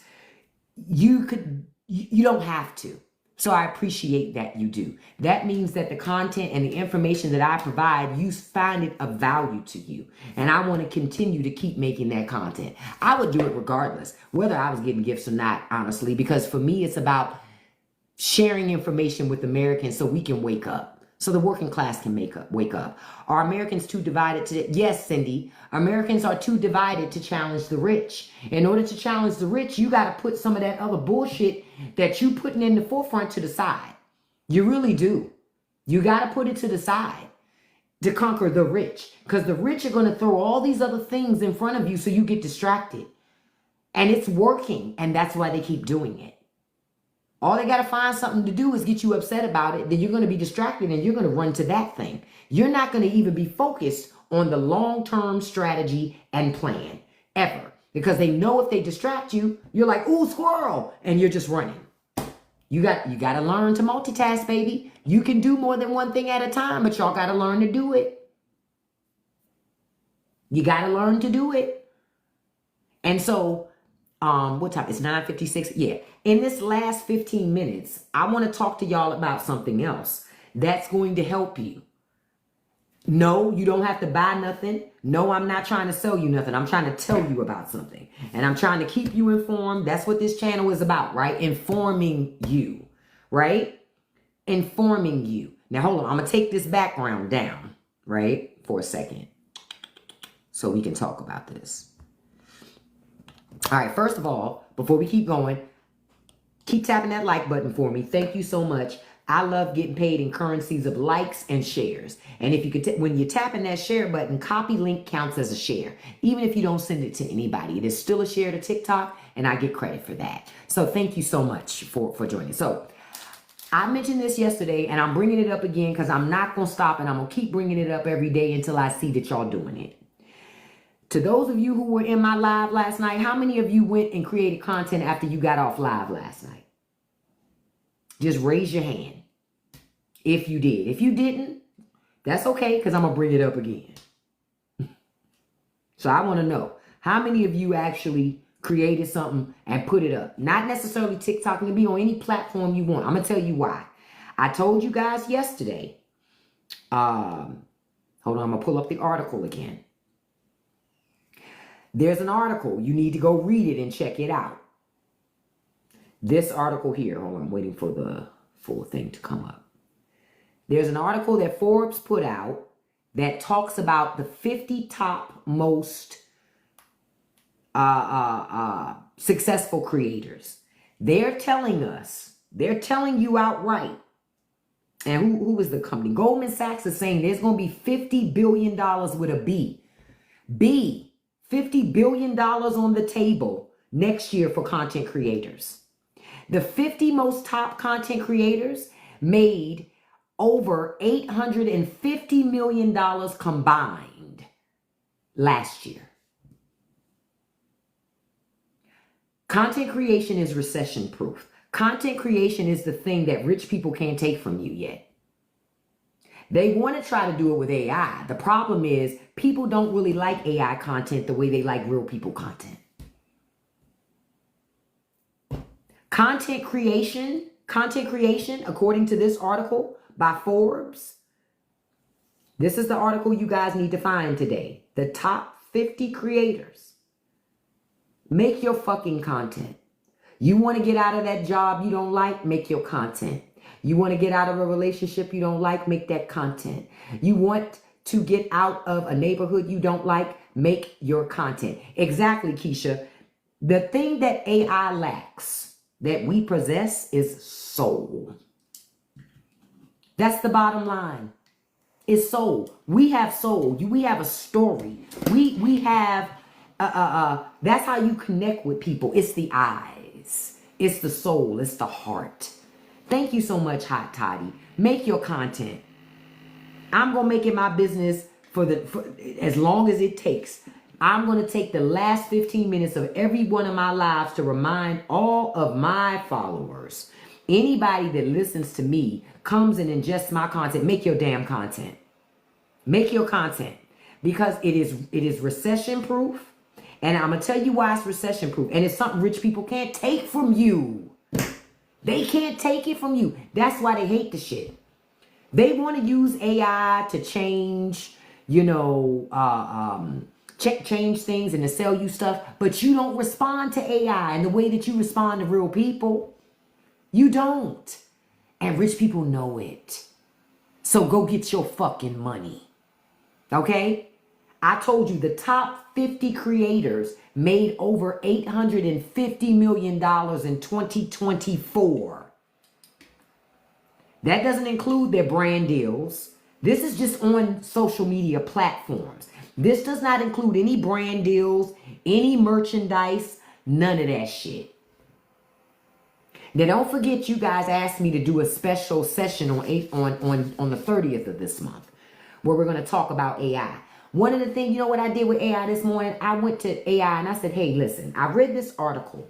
Speaker 1: you don't have to. So I appreciate that you do. That means that the content and the information that I provide, you find it of value to you. And I want to continue to keep making that content. I would do it regardless, whether I was getting gifts or not, honestly, because for me, it's about sharing information with Americans so we can wake up. So the working class can wake up. Are Americans too divided to... Yes, Cindy. Americans are too divided to challenge the rich. In order to challenge the rich, you got to put some of that other bullshit that you putting in the forefront to the side. You really do. You got to put it to the side to conquer the rich. Because the rich are going to throw all these other things in front of you so you get distracted. And it's working. And that's why they keep doing it. All they got to find something to do is get you upset about it. Then you're going to be distracted and you're going to run to that thing. You're not going to even be focused on the long-term strategy and plan ever. Because they know if they distract you, you're like, ooh, squirrel. And you're just running. You got to learn to multitask, baby. You can do more than one thing at a time, but y'all got to learn to do it. You got to learn to do it. And so, what time? It's 9:56. Yeah. In this last 15 minutes, I want to talk to y'all about something else that's going to help you. No, you don't have to buy nothing. No, I'm not trying to sell you nothing. I'm trying to tell you about something. And I'm trying to keep you informed. That's what this channel is about, right? Informing you, right? Informing you. Now, hold on. I'm going to take this background down, right, for a second so we can talk about this. All right, first of all, before we keep going, keep tapping that like button for me. Thank you so much. I love getting paid in currencies of likes and shares. And if you could, when you're tapping that share button, copy link counts as a share. Even if you don't send it to anybody, it is still a share to TikTok, and I get credit for that. So thank you so much for joining. So I mentioned this yesterday, and I'm bringing it up again because I'm not going to stop, and I'm going to keep bringing it up every day until I see that y'all doing it. To those of you who were in my live last night, how many of you went and created content after you got off live last night? Just raise your hand if you did. If you didn't, that's okay, because I'm going to bring it up again. So I want to know, how many of you actually created something and put it up? Not necessarily TikTok. It can be on any platform you want. I'm going to tell you why. I told you guys yesterday. Hold on, I'm going to pull up the article again. There's an article. You need to go read it and check it out. This article here. Hold on, I'm waiting for the full thing to come up. There's an article that Forbes put out that talks about the 50 top most successful creators. They're telling us, they're telling you outright. And who is the company? Goldman Sachs is saying there's going to be $50 billion with a B. B, $50 billion on the table next year for content creators. The 50 most top content creators made over $850 million combined last year. Content creation is recession proof. Content creation is the thing that rich people can't take from you yet. They want to try to do it with AI. The problem is people don't really like AI content the way they like real people content. Content creation, according to this article by Forbes, this is the article you guys need to find today. The top 50 creators. Make your fucking content. You want to get out of that job you don't like? Make your content. You want to get out of a relationship you don't like? Make that content. You want to get out of a neighborhood you don't like? Make your content. Exactly, Keisha. The thing that AI lacks, that we possess, is soul. That's the bottom line. It's soul. We have soul. We have a story. We have, that's how you connect with people. It's the eyes. It's the soul. It's the heart. Thank you so much, Hot Toddy. Make your content. I'm going to make it my business for as long as it takes. I'm going to take the last 15 minutes of every one of my lives to remind all of my followers, anybody that listens to me, comes and ingests my content, make your damn content. Make your content. Because it is recession proof. And I'm going to tell you why it's recession proof. And it's something rich people can't take from you. They can't take it from you. That's why they hate the shit. They want to use AI to change, change things and to sell you stuff. But you don't respond to AI in the way that you respond to real people. You don't. And rich people know it. So go get your fucking money. Okay? I told you the top 50 creators made over $850 million in 2024. That doesn't include their brand deals. This is just on social media platforms. This does not include any brand deals, any merchandise, none of that shit. Now don't forget, you guys asked me to do a special session on the 30th of this month where we're going to talk about AI. One of the things, you know what I did with AI this morning? I went to AI and I said, hey, listen, I read this article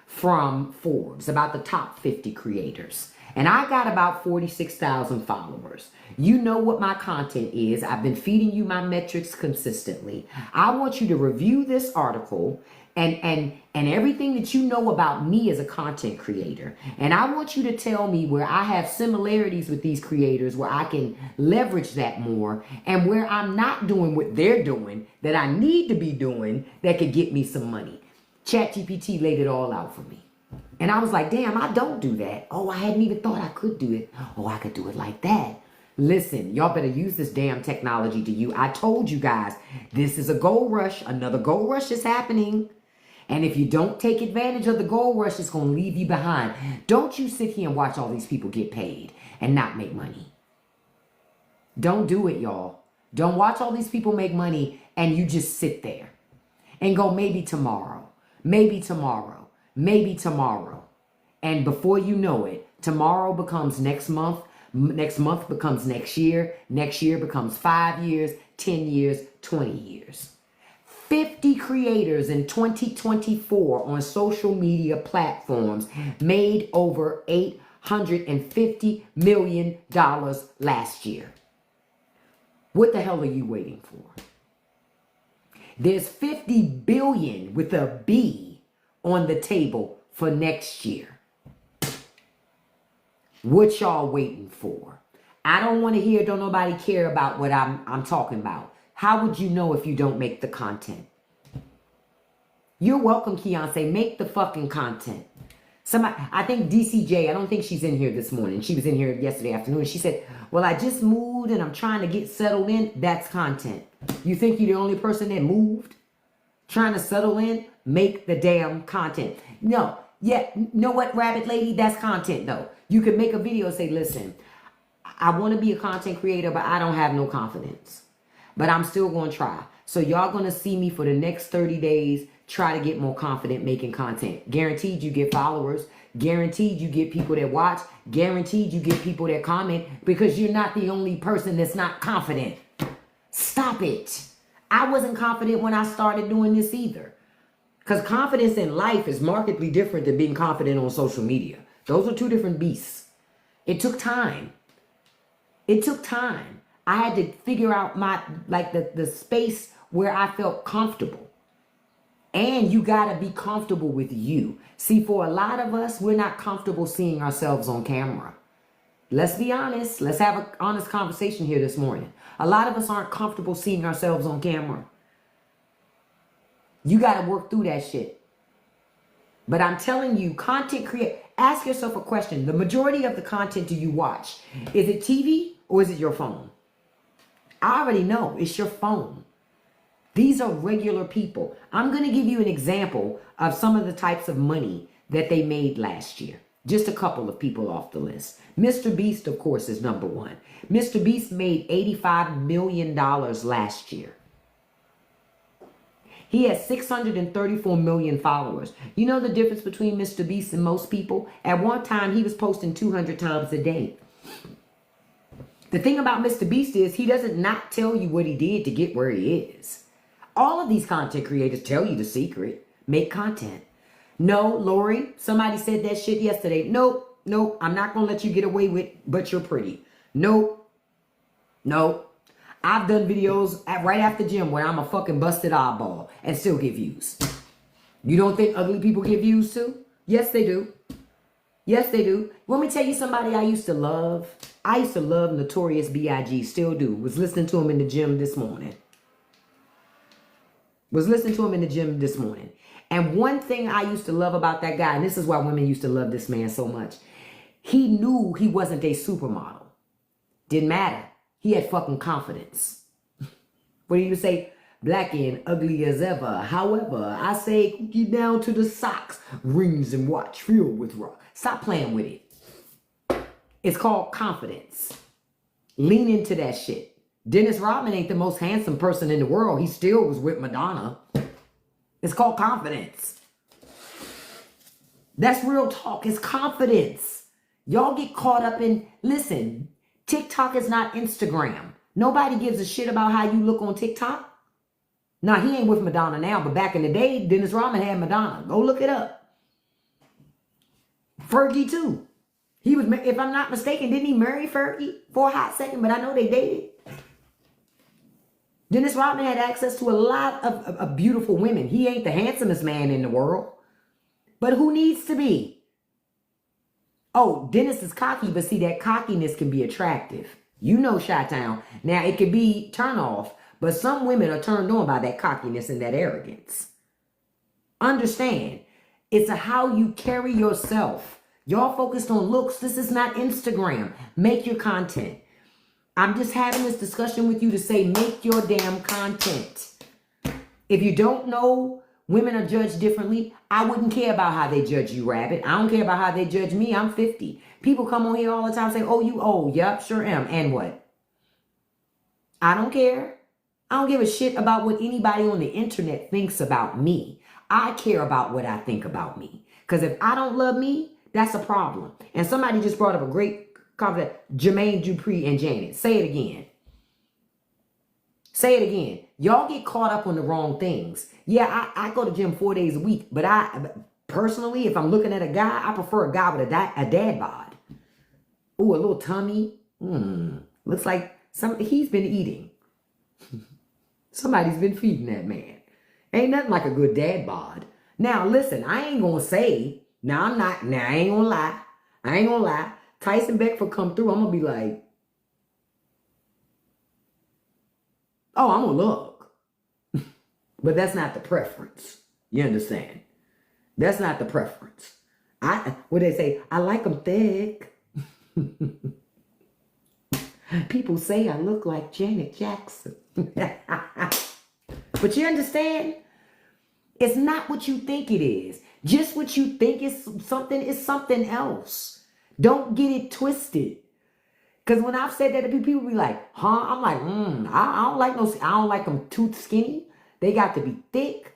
Speaker 1: from Forbes about the top 50 creators. And I got about 46,000 followers. You know what my content is. I've been feeding you my metrics consistently. I want you to review this article and everything that you know about me as a content creator. And I want you to tell me where I have similarities with these creators, where I can leverage that more, and where I'm not doing what they're doing that I need to be doing that could get me some money. ChatGPT laid it all out for me. And I was like, damn, I don't do that. Oh, I hadn't even thought I could do it. Oh, I could do it like that. Listen, y'all better use this damn technology to you. I told you guys, this is a gold rush. Another gold rush is happening. And if you don't take advantage of the gold rush, it's going to leave you behind. Don't you sit here and watch all these people get paid and not make money. Don't do it, y'all. Don't watch all these people make money and you just sit there and go, maybe tomorrow, maybe tomorrow, maybe tomorrow. And before you know it, tomorrow becomes next month becomes next year becomes 5 years, 10 years, 20 years. 50 creators in 2024 on social media platforms made over $850 million last year. What the hell are you waiting for? There's 50 billion with a B on the table for next year. What y'all waiting for? I don't want to hear, don't nobody care about what I'm talking about. How would you know if you don't make the content? You're welcome, Keontae. Make the fucking content. Somebody, I think DCJ, I don't think she's in here this morning. She was in here yesterday afternoon. She said, well, I just moved and I'm trying to get settled in. That's content. You think you're the only person that moved? Trying to settle in? Make the damn content. No. Yeah, you know what, Rabbit Lady? That's content, though. You could make a video and say, listen, I want to be a content creator, but I don't have no confidence. But I'm still going to try. So y'all going to see me for the next 30 days try to get more confident making content. Guaranteed you get followers. Guaranteed you get people that watch. Guaranteed you get people that comment, because you're not the only person that's not confident. Stop it. I wasn't confident when I started doing this either. Because confidence in life is markedly different than being confident on social media. Those are two different beasts. It took time. It took time. I had to figure out the space where I felt comfortable. And you got to be comfortable with you. See, for a lot of us, we're not comfortable seeing ourselves on camera. Let's be honest. Let's have an honest conversation here this morning. A lot of us aren't comfortable seeing ourselves on camera. You got to work through that shit. But I'm telling you, content create. Ask yourself a question. The majority of the content do you watch? Is it TV or is it your phone? I already know it's your phone. These are regular people. I'm going to give you an example of some of the types of money that they made last year. Just a couple of people off the list. Mr. Beast, of course, is number one. Mr. Beast made $85 million last year. He has 634 million followers. You know the difference between Mr. Beast and most people? At one time, he was posting 200 times a day. The thing about Mr. Beast is he doesn't not tell you what he did to get where he is. All of these content creators tell you the secret. Make content. No, Lori, somebody said that shit yesterday. Nope, I'm not going to let you get away with, but you're pretty. Nope. I've done videos right after gym where I'm a fucking busted eyeball and still get views. You don't think ugly people get views too? Yes, they do. Yes, they do. Let me tell you somebody I used to love. I used to love Notorious B.I.G. Still do. Was listening to him in the gym this morning. And one thing I used to love about that guy, and this is why women used to love this man so much. He knew he wasn't a supermodel. Didn't matter. He had fucking confidence. What do you say? Black and ugly as ever. However, I say cookie down to the socks. Rings and watch filled with rock. Stop playing with it. It's called confidence. Lean into that shit. Dennis Rodman ain't the most handsome person in the world. He still was with Madonna. It's called confidence. That's real talk. It's confidence. Y'all get caught up in, listen, TikTok is not Instagram. Nobody gives a shit about how you look on TikTok. Now, he ain't with Madonna now, but back in the day, Dennis Rodman had Madonna. Go look it up. Fergie, too. He was, if I'm not mistaken, didn't he marry Fergie for a hot second? But I know they dated. Dennis Rodman had access to a lot of beautiful women. He ain't the handsomest man in the world. But who needs to be? Oh, Dennis is cocky, but see, that cockiness can be attractive. You know Chi-Town. Now, it could be turn off, but some women are turned on by that cockiness and that arrogance. Understand, it's how you carry yourself. Y'all focused on looks. This is not Instagram. Make your content. I'm just having this discussion with you to say, make your damn content. If you don't know women are judged differently, I wouldn't care about how they judge you, Rabbit. I don't care about how they judge me. I'm 50. People come on here all the time and say, oh, you old. Yup, sure am. And what? I don't care. I don't give a shit about what anybody on the internet thinks about me. I care about what I think about me. Because if I don't love me, that's a problem. And somebody just brought up a great comment. Jermaine Dupree and Janet. Say it again. Say it again. Y'all get caught up on the wrong things. Yeah, I go to gym 4 days a week. But I, personally, if I'm looking at a guy, I prefer a guy with a dad bod. Ooh, a little tummy. Looks like he's been eating. Somebody's been feeding that man. Ain't nothing like a good dad bod. Now, listen, I ain't going to say, I ain't going to lie. Tyson Beckford come through, I'm going to be like, oh, I'm going to look. But that's not the preference. You understand? That's not the preference. What they say, I like them thick. People say I look like Janet Jackson. But you understand? It's not what you think it is. Just what you think is something else. Don't get it twisted. Because when I've said that to people be like, huh? I'm like, I don't like them too skinny. They got to be thick.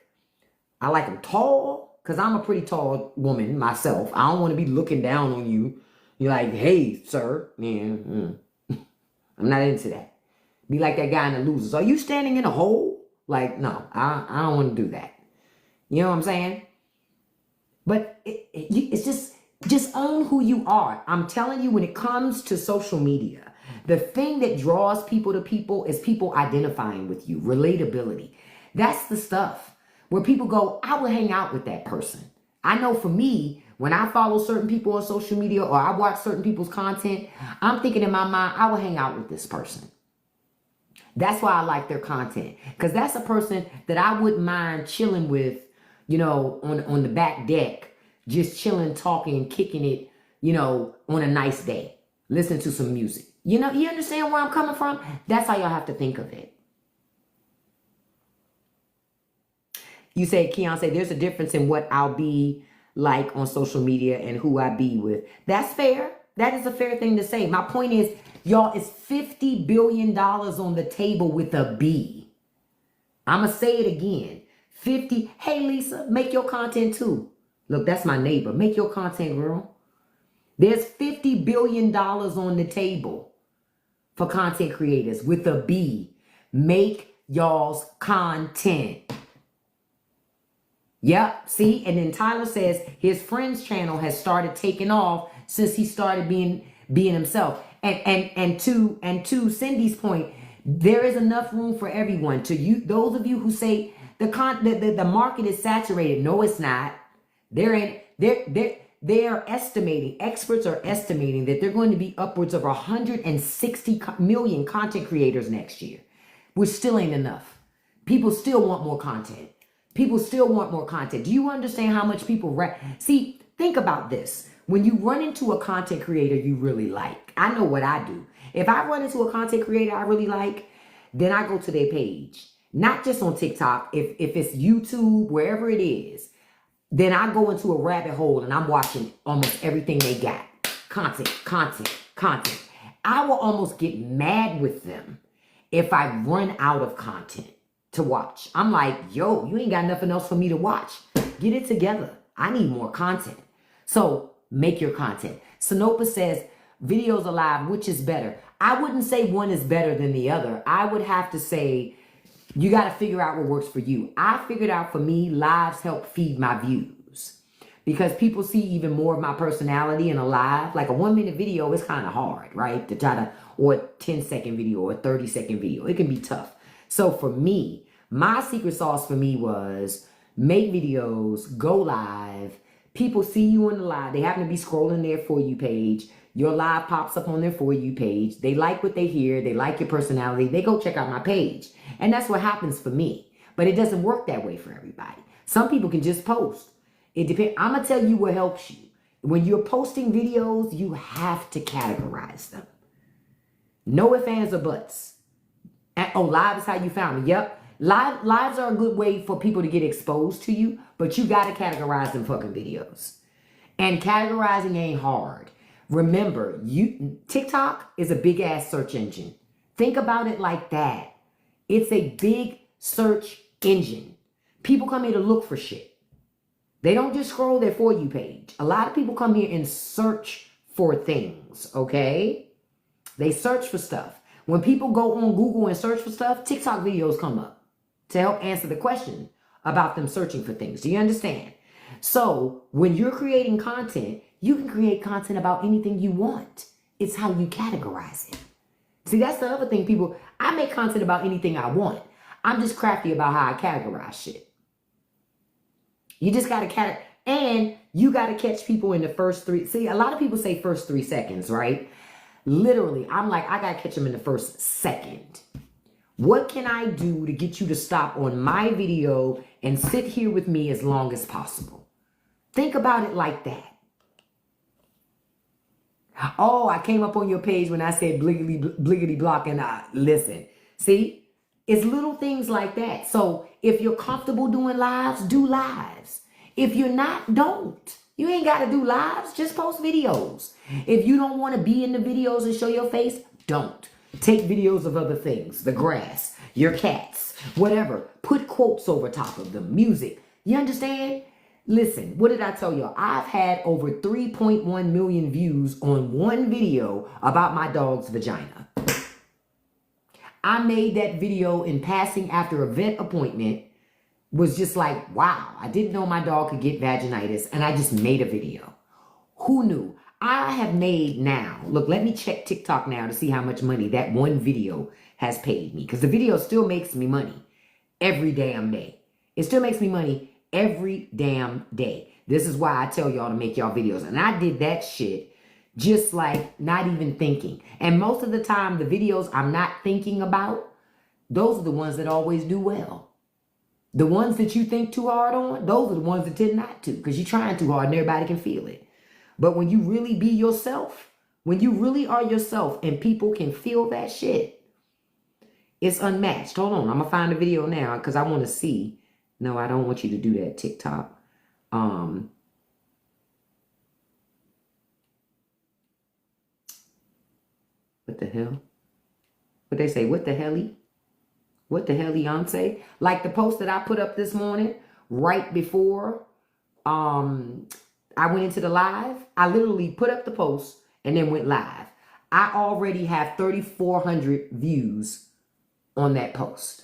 Speaker 1: I like them tall. Because I'm a pretty tall woman myself. I don't want to be looking down on you. You're like, hey, sir. Yeah, I'm not into that. Be like that guy in The Losers. Are you standing in a hole? Like, no, I don't want to do that. You know what I'm saying? But it's just own who you are. I'm telling you, when it comes to social media, the thing that draws people to people is people identifying with you, relatability. That's the stuff where people go, I will hang out with that person. I know for me, when I follow certain people on social media or I watch certain people's content, I'm thinking in my mind, I will hang out with this person. That's why I like their content. Because that's a person that I wouldn't mind chilling with, you know, on the back deck, just chilling, talking, kicking it, you know, on a nice day, listening to some music. You know, you understand where I'm coming from? That's how y'all have to think of it. You say, Keon, there's a difference in what I'll be like on social media and who I be with. That's fair. That is a fair thing to say. My point is, y'all, it's $50 billion on the table with a B. I'm going to say it again. 50. Hey, Lisa, make your content too. Look, that's my neighbor. Make your content, girl. There's $50 billion on the table for content creators with a B. Make y'all's content. Yep, see? And then Tyler says his friend's channel has started taking off since he started being himself. And to Cindy's point, there is enough room for everyone. To you, those of you who say the market is saturated. No, it's not. They are estimating, experts are estimating that they're going to be upwards of 160 million content creators next year, which still ain't enough. People still want more content. People still want more content. Do you understand how much people see? Think about this. When you run into a content creator you really like, I know what I do. If I run into a content creator I really like, then I go to their page. Not just on TikTok. If it's YouTube, wherever it is, then I go into a rabbit hole and I'm watching almost everything they got. Content. I will almost get mad with them if I run out of content to watch. I'm like, yo, you ain't got nothing else for me to watch. Get it together. I need more content. So make your content. Sanopa says, videos are live, which is better? I wouldn't say one is better than the other. I would have to say, you got to figure out what works for you. I figured out for me, lives help feed my views. Because people see even more of my personality in a live. Like a 1-minute video is kind of hard, right? To try to, or a 10-second video or a 30-second video. It can be tough. So for me, my secret sauce for me was make videos, go live. People see you in the live. They happen to be scrolling their For You page. Your live pops up on their For You page. They like what they hear. They like your personality. They go check out my page. And that's what happens for me. But it doesn't work that way for everybody. Some people can just post. It depends. I'm going to tell you what helps you. When you're posting videos, you have to categorize them. No ifs, ands, or buts. Oh, live is how you found me. Yep. Lives are a good way for people to get exposed to you, but you got to categorize them fucking videos. And categorizing ain't hard. Remember, TikTok is a big ass search engine. Think about it like that. It's a big search engine. People come here to look for shit. They don't just scroll their For You page. A lot of people come here and search for things, okay? They search for stuff. When people go on Google and search for stuff, TikTok videos come up to help answer the question about them searching for things. Do you understand? So when you're creating content, you can create content about anything you want. It's how you categorize it. See, that's the other thing, people. I make content about anything I want. I'm just crafty about how I categorize shit. You just got to and you got to catch people in the first 3. See, a lot of people say first 3 seconds, right? Literally, I'm like, I got to catch them in the first second. What can I do to get you to stop on my video and sit here with me as long as possible? Think about it like that. Oh, I came up on your page when I said bliggity block and listen. See, it's little things like that. So if you're comfortable doing lives, do lives. If you're not, don't. You ain't got to do lives. Just post videos. If you don't want to be in the videos and show your face, don't. Take videos of other things, the grass, your cats, whatever. Put quotes over top of them, music. You understand? Listen, what did I tell you? I've had over 3.1 million views on one video about my dog's vagina. I made that video in passing after a vet appointment. Was just like, wow, I didn't know my dog could get vaginitis, and I just made a video. Who knew? I have made now, look, let me check TikTok now to see how much money that one video has paid me, because the video still makes me money every damn day. It still makes me money every damn day. This is why I tell y'all to make y'all videos, and I did that shit just like not even thinking. And most of the time, the videos I'm not thinking about, those are the ones that always do well. The ones that you think too hard on, those are the ones that tend not to, because you're trying too hard and everybody can feel it. But when you really be yourself, when you really are yourself and people can feel that shit, it's unmatched. Hold on, I'm going to find the video now because I want to see. No, I don't want you to do that, TikTok. What the hell? What they say? What the helly? What the hell, Beyonce? Like the post that I put up this morning, right before I went into the live. I literally put up the post and then went live. I already have 3,400 views on that post.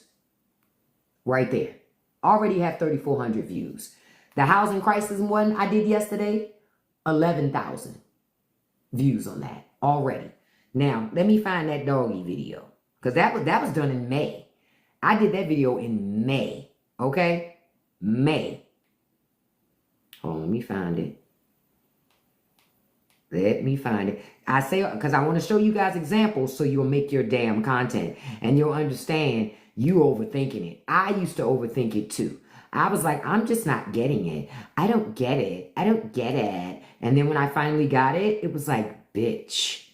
Speaker 1: Right there. Already have 3,400 views. The housing crisis one I did yesterday, 11,000 views on that already. Now, let me find that doggy video. Because that was done in May. I did that video in May, okay? May. Hold on, let me find it. Let me find it. I say, because I want to show you guys examples so you'll make your damn content. And you'll understand you overthinking it. I used to overthink it too. I was like, I'm just not getting it. I don't get it. I don't get it. And then when I finally got it, it was like, bitch.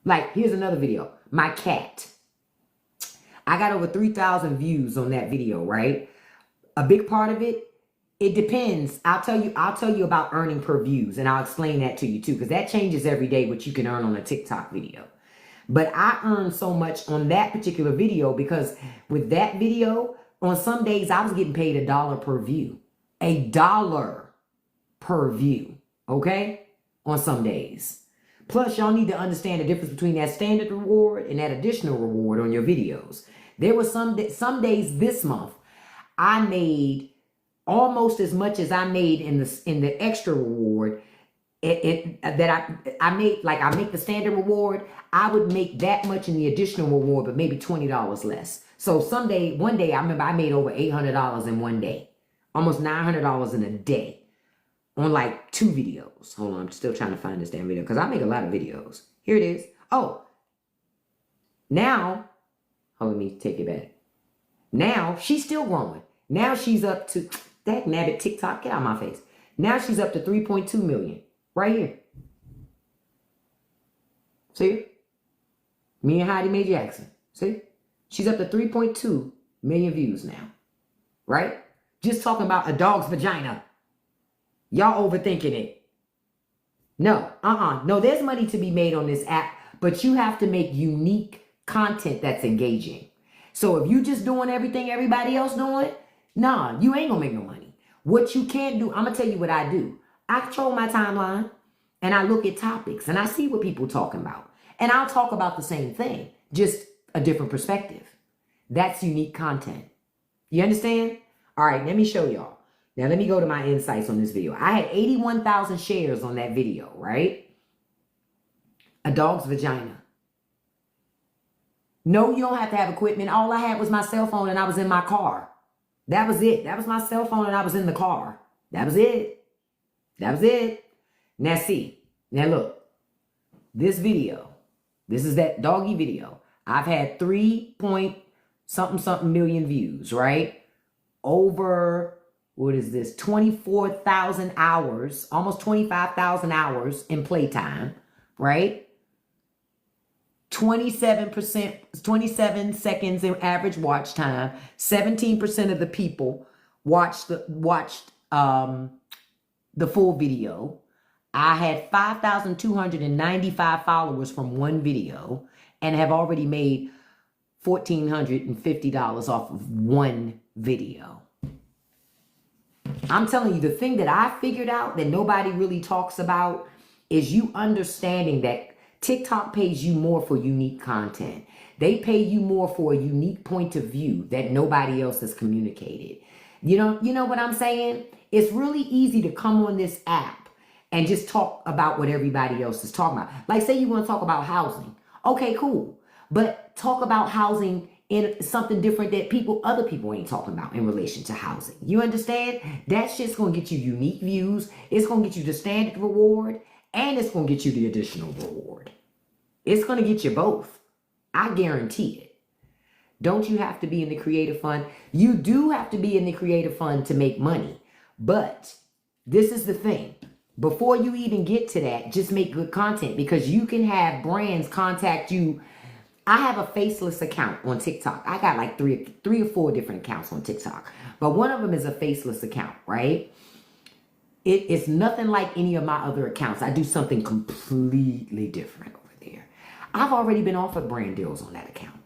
Speaker 1: Like, here's another video. My cat. I got over 3,000 views on that video, right? A big part of it, it depends. I'll tell you about earning per views, and I'll explain that to you too, because that changes every day what you can earn on a TikTok video. But I earned so much on that particular video because with that video, on some days I was getting paid $1 per view. $1 per view, okay? On some days. Plus, y'all need to understand the difference between that standard reward and that additional reward on your videos. There were some days this month I made almost as much as I made in the extra reward. That I made, like I make the standard reward, I would make that much in the additional reward, but maybe $20 less. So one day I remember I made over $800 in one day, almost $900 in a day. On like 2 videos. Hold on, I'm still trying to find this damn video because I make a lot of videos. Here it is. Oh, now, let me take it back. Now she's still growing. Now she's up to, that nabbit TikTok, get out of my face. Now she's up to 3.2 million. Right here. See? Me and Heidi Mae Jackson. See? She's up to 3.2 million views now. Right? Just talking about a dog's vagina. Y'all overthinking it. No, No, there's money to be made on this app, but you have to make unique content that's engaging. So if you just doing everything everybody else doing, nah, you ain't gonna make no money. What you can do, I'm gonna tell you what I do. I control my timeline and I look at topics and I see what people talking about. And I'll talk about the same thing, just a different perspective. That's unique content. You understand? All right, let me show y'all. Now, let me go to my insights on this video. I had 81,000 shares on that video, right? A dog's vagina. No, you don't have to have equipment. All I had was my cell phone and I was in my car. That was it. That was my cell phone and I was in the car. That was it. That was it. Now, see. Now, look. This video. This is that doggy video. I've had something million views, right? Over, what is this, 24,000 hours, almost 25,000 hours in playtime, right? 27%, 27 seconds in average watch time. 17% of the people watched the full video. I had 5,295 followers from one video and have already made $1,450 off of one video. I'm telling you, the thing that I figured out that nobody really talks about is you understanding that TikTok pays you more for unique content. They pay you more for a unique point of view that nobody else has communicated. You know what I'm saying? It's really easy to come on this app and just talk about what everybody else is talking about. Like, say you want to talk about housing. Okay, cool. But talk about housing in something different that other people ain't talking about in relation to housing. You understand? That shit's going to get you unique views. It's going to get you the standard reward, and it's going to get you the additional reward. It's going to get you both. I guarantee it. Don't you have to be in the creative fund? You do have to be in the creative fund to make money. But this is the thing. Before you even get to that, just make good content, because you can have brands contact you. I have a faceless account on TikTok. I got like three or four different accounts on TikTok. But one of them is a faceless account, right? It's nothing like any of my other accounts. I do something completely different over there. I've already been offered brand deals on that account.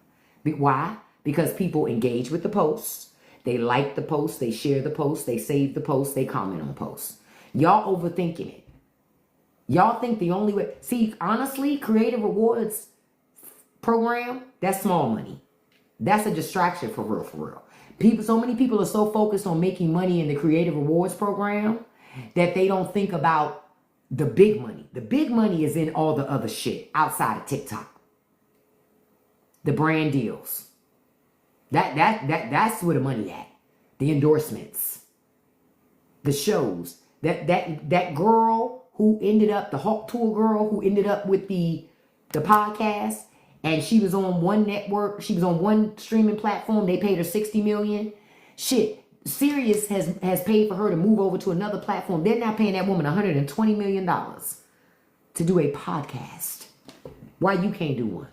Speaker 1: Why? Because people engage with the posts. They like the posts. They share the posts. They save the posts. They comment on posts. Y'all overthinking it. Y'all think the only way. See, honestly, Creative Rewards program, that's small money. That's a distraction for real. So many people are so focused on making money in the Creative Rewards program that they don't think about the big money. The big money is in all the other shit outside of TikTok. The brand deals. That's where the money at. The endorsements. The shows. That girl who ended up, the Hawk Tour girl who ended up with the podcast, and she was on one network, she was on one streaming platform, they paid her $60 million. Shit, Sirius has paid for her to move over to another platform. They're now paying that woman $120 million to do a podcast. Why you can't do one?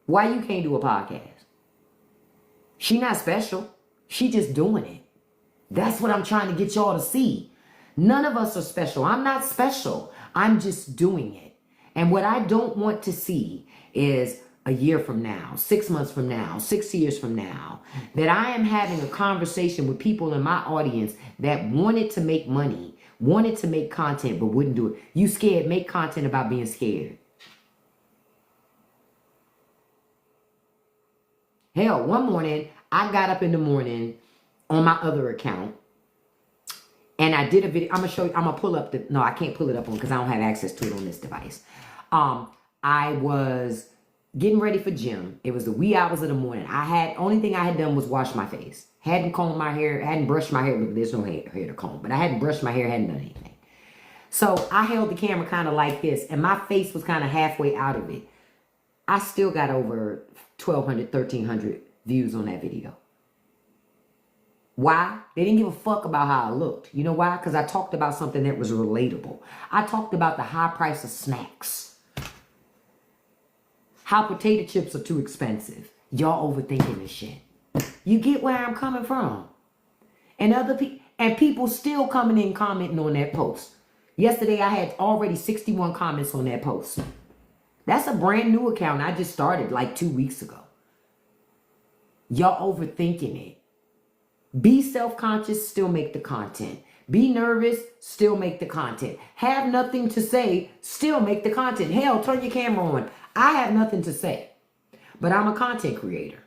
Speaker 1: Why you can't do a podcast? She not special. She just doing it. That's what I'm trying to get y'all to see. None of us are special. I'm not special. I'm just doing it. And what I don't want to see is a year from now, 6 months from now, 6 years from now, that I am having a conversation with people in my audience that wanted to make money, wanted to make content, but wouldn't do it. You scared, make content about being scared. Hell, one morning, I got up in the morning on my other account, and I did a video. I'm going to show you. I'm going to pull up the... No, I can't pull it up on because I don't have access to it on this device. I was getting ready for gym. It was the wee hours of the morning. Only thing I had done was wash my face. Hadn't combed my hair. Hadn't brushed my hair. Look, there's no hair to comb. But I hadn't brushed my hair. Hadn't done anything. So I held the camera kind of like this, and my face was kind of halfway out of it. I still got over 1,200, 1,300 views on that video. Why? They didn't give a fuck about how I looked. You know why? Because I talked about something that was relatable. I talked about the high price of snacks. How potato chips are too expensive. Y'all overthinking this shit. You get where I'm coming from. And people still coming in commenting on that post. Yesterday I had already 61 comments on that post. That's a brand new account. I just started like 2 weeks ago. Y'all overthinking it. Be self-conscious, still make the content. Be nervous, still make the content. Have nothing to say, still make the content. Hell, turn your camera on. I have nothing to say, but I'm a content creator.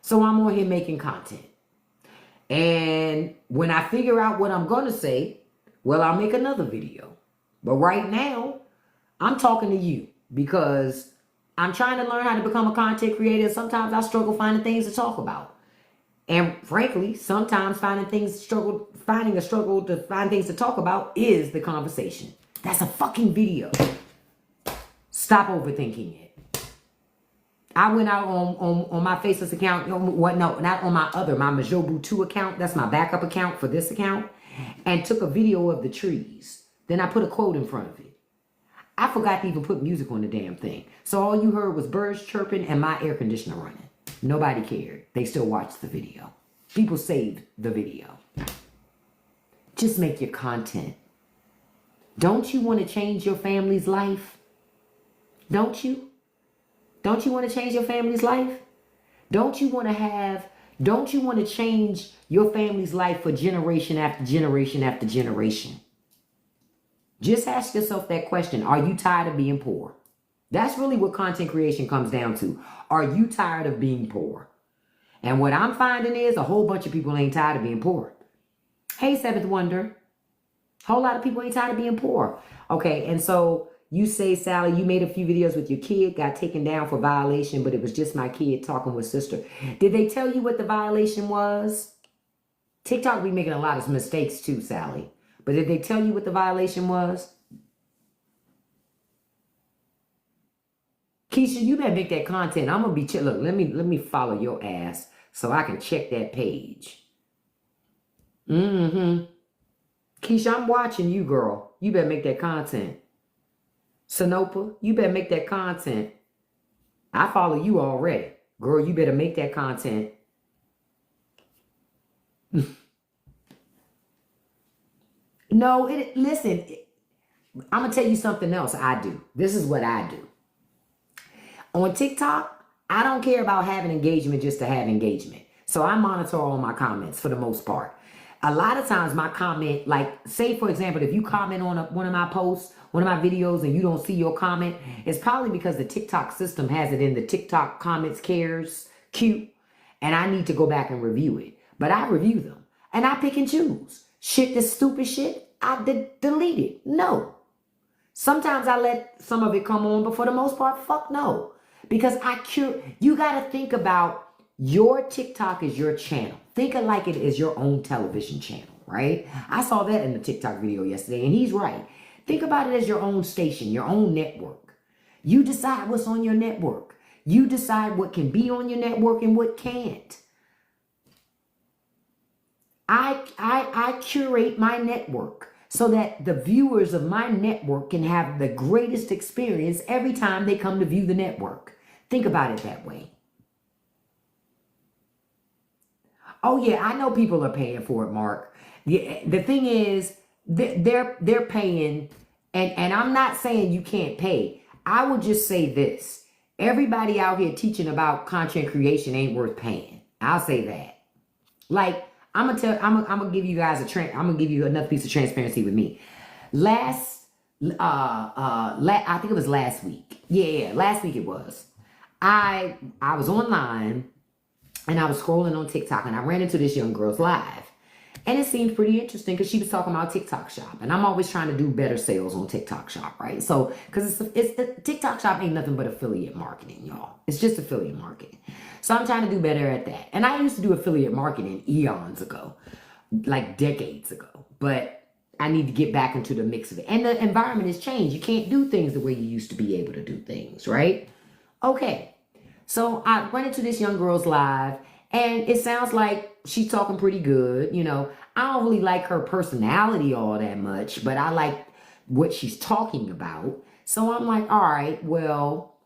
Speaker 1: So I'm on here making content. And when I figure out what I'm going to say, well, I'll make another video. But right now, I'm talking to you because I'm trying to learn how to become a content creator. Sometimes I struggle finding things to talk about. And frankly, sometimes finding a struggle to find things to talk about is the conversation. That's a fucking video. Stop overthinking it. I went out on my Faceless account. What? No, not on my other, my Majobu 2 account. That's my backup account for this account. And took a video of the trees. Then I put a quote in front of it. I forgot to even put music on the damn thing. So all you heard was birds chirping and my air conditioner running. Nobody cared. They still watched the video. People saved the video. Just make your content. Don't you want to change your family's life? Don't you? Don't you want to change your family's life? Don't you want to change your family's life for generation after generation after generation? Just ask yourself that question. Are you tired of being poor? That's really what content creation comes down to. Are you tired of being poor? And what I'm finding is a whole bunch of people ain't tired of being poor. Hey, Seventh Wonder. A whole lot of people ain't tired of being poor. Okay, and so you say, Sally, you made a few videos with your kid, got taken down for violation, but it was just my kid talking with sister. Did they tell you what the violation was? TikTok be making a lot of mistakes too, Sally. But did they tell you what the violation was? Keisha, you better make that content. I'm gonna be look. Let me follow your ass so I can check that page. Keisha, I'm watching you, girl. You better make that content. Sanopa, you better make that content. I follow you already, girl. You better make that content. No, listen, I'm going to tell you something else I do. This is what I do. On TikTok, I don't care about having engagement just to have engagement. So I monitor all my comments for the most part. A lot of times my comment, like say for example, if you comment on one of my posts, one of my videos and you don't see your comment, it's probably because the TikTok system has it in the TikTok comments cares queue. And I need to go back and review it. But I review them and I pick and choose. Shit, this stupid shit, I delete it. No. Sometimes I let some of it come on, but for the most part, fuck no. Because you got to think about your TikTok is your channel. Think of like it is your own television channel, right? I saw that in the TikTok video yesterday, and he's right. Think about it as your own station, your own network. You decide what's on your network. You decide what can be on your network and what can't. I curate my network so that the viewers of my network can have the greatest experience every time they come to view the network. Think about it that way. Oh yeah, I know people are paying for it, Mark. The thing is, they're paying, and I'm not saying you can't pay. I would just say this. Everybody out here teaching about content creation ain't worth paying. I'll say that. Like, I'm gonna give you guys I'm gonna give you another piece of transparency with me. I think it was last week. Yeah, last week it was. I was online and I was scrolling on TikTok and I ran into this young girl's live. And it seemed pretty interesting because she was talking about TikTok Shop. And I'm always trying to do better sales on TikTok Shop, right? So, because it's the TikTok Shop ain't nothing but affiliate marketing, y'all. It's just affiliate marketing. So I'm trying to do better at that. And I used to do affiliate marketing eons ago, like decades ago. But I need to get back into the mix of it. And the environment has changed. You can't do things the way you used to be able to do things, right? Okay. So I went into this young girl's live. And it sounds like she's talking pretty good. You know, I don't really like her personality all that much, but I like what she's talking about. So I'm like, all right, well,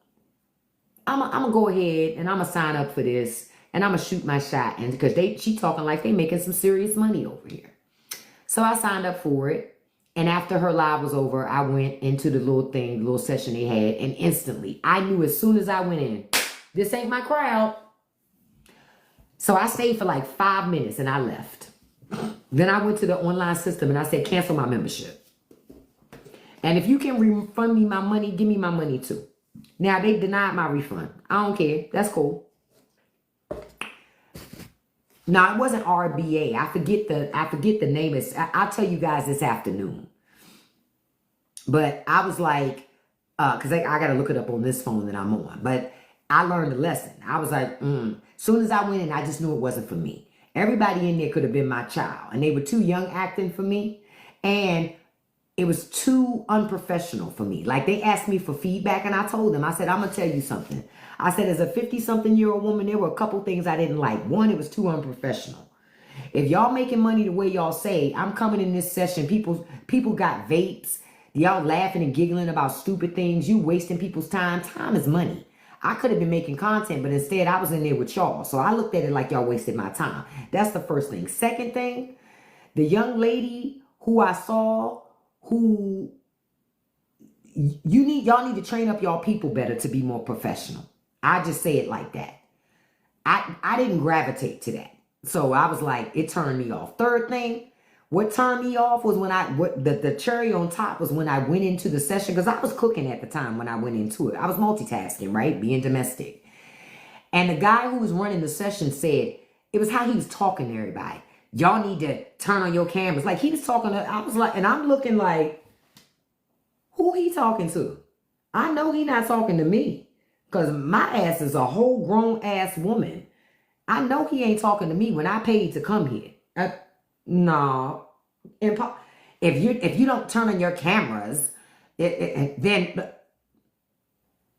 Speaker 1: I'm gonna go ahead and I'm gonna sign up for this and I'm gonna shoot my shot. And because she talking like they making some serious money over here. So I signed up for it. And after her live was over, I went into the little session they had. And instantly, I knew as soon as I went in, this ain't my crowd. So I stayed for like 5 minutes and I left. Then I went to the online system and I said, cancel my membership. And if you can refund me my money, give me my money too. Now they denied my refund. I don't care. That's cool. No, it wasn't RBA. I forget the name. I'll tell you guys this afternoon. But I was like, because I got to look it up on this phone that I'm on. But I learned a lesson. I was like, Soon as I went in, I just knew it wasn't for me. Everybody in there could have been my child. And they were too young acting for me. And it was too unprofessional for me. Like, they asked me for feedback, and I told them, I said, I'm going to tell you something. I said, as a 50-something-year-old woman, there were a couple things I didn't like. One, it was too unprofessional. If y'all making money the way y'all say, I'm coming in this session, people got vapes. Y'all laughing and giggling about stupid things. You wasting people's time. Time is money. I could have been making content, but instead I was in there with y'all. So I looked at it like y'all wasted my time. That's the first thing. Second thing, the young lady who I saw, who y'all need to train up y'all people better to be more professional. I just say it like that. I didn't gravitate to that. So I was like, it turned me off. Third thing, what turned me off was when the cherry on top was when I went into the session, because I was cooking at the time when I went into it. I was multitasking, right? Being domestic. And the guy who was running the session said, it was how he was talking to everybody. Y'all need to turn on your cameras. Like, he was talking to, I was like, and I'm looking like, who he talking to? I know he not talking to me, because my ass is a whole grown ass woman. I know he ain't talking to me when I paid to come here. No. If you don't turn on your cameras, then...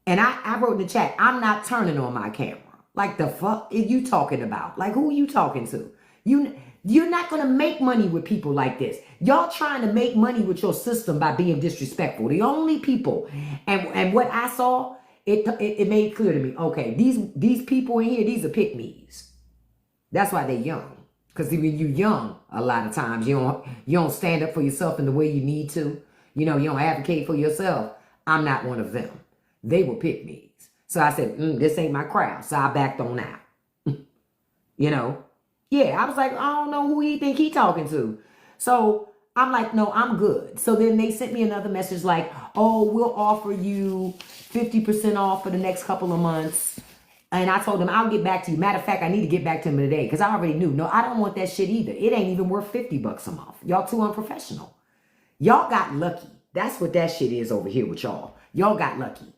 Speaker 1: And I wrote in the chat, I'm not turning on my camera. Like, the fuck are you talking about? Like, who are you talking to? You're not going to make money with people like this. Y'all trying to make money with your system by being disrespectful. The only people, and what I saw, it made clear to me, okay, these people in here, these are pick-me's. That's why they're young. Because when you're young, a lot of times, you don't stand up for yourself in the way you need to. You don't advocate for yourself. I'm not one of them. They were pick-me's. So I said, this ain't my crowd. So I backed on out. Yeah, I was like, I don't know who he think he talking to. So I'm like, no, I'm good. So then they sent me another message like, oh, we'll offer you 50% off for the next couple of months. And I told them, I'll get back to you. Matter of fact, I need to get back to him today, because I already knew. No, I don't want that shit either. It ain't even worth $50 a month. Y'all too unprofessional. Y'all got lucky. That's what that shit is over here with y'all. Y'all got lucky.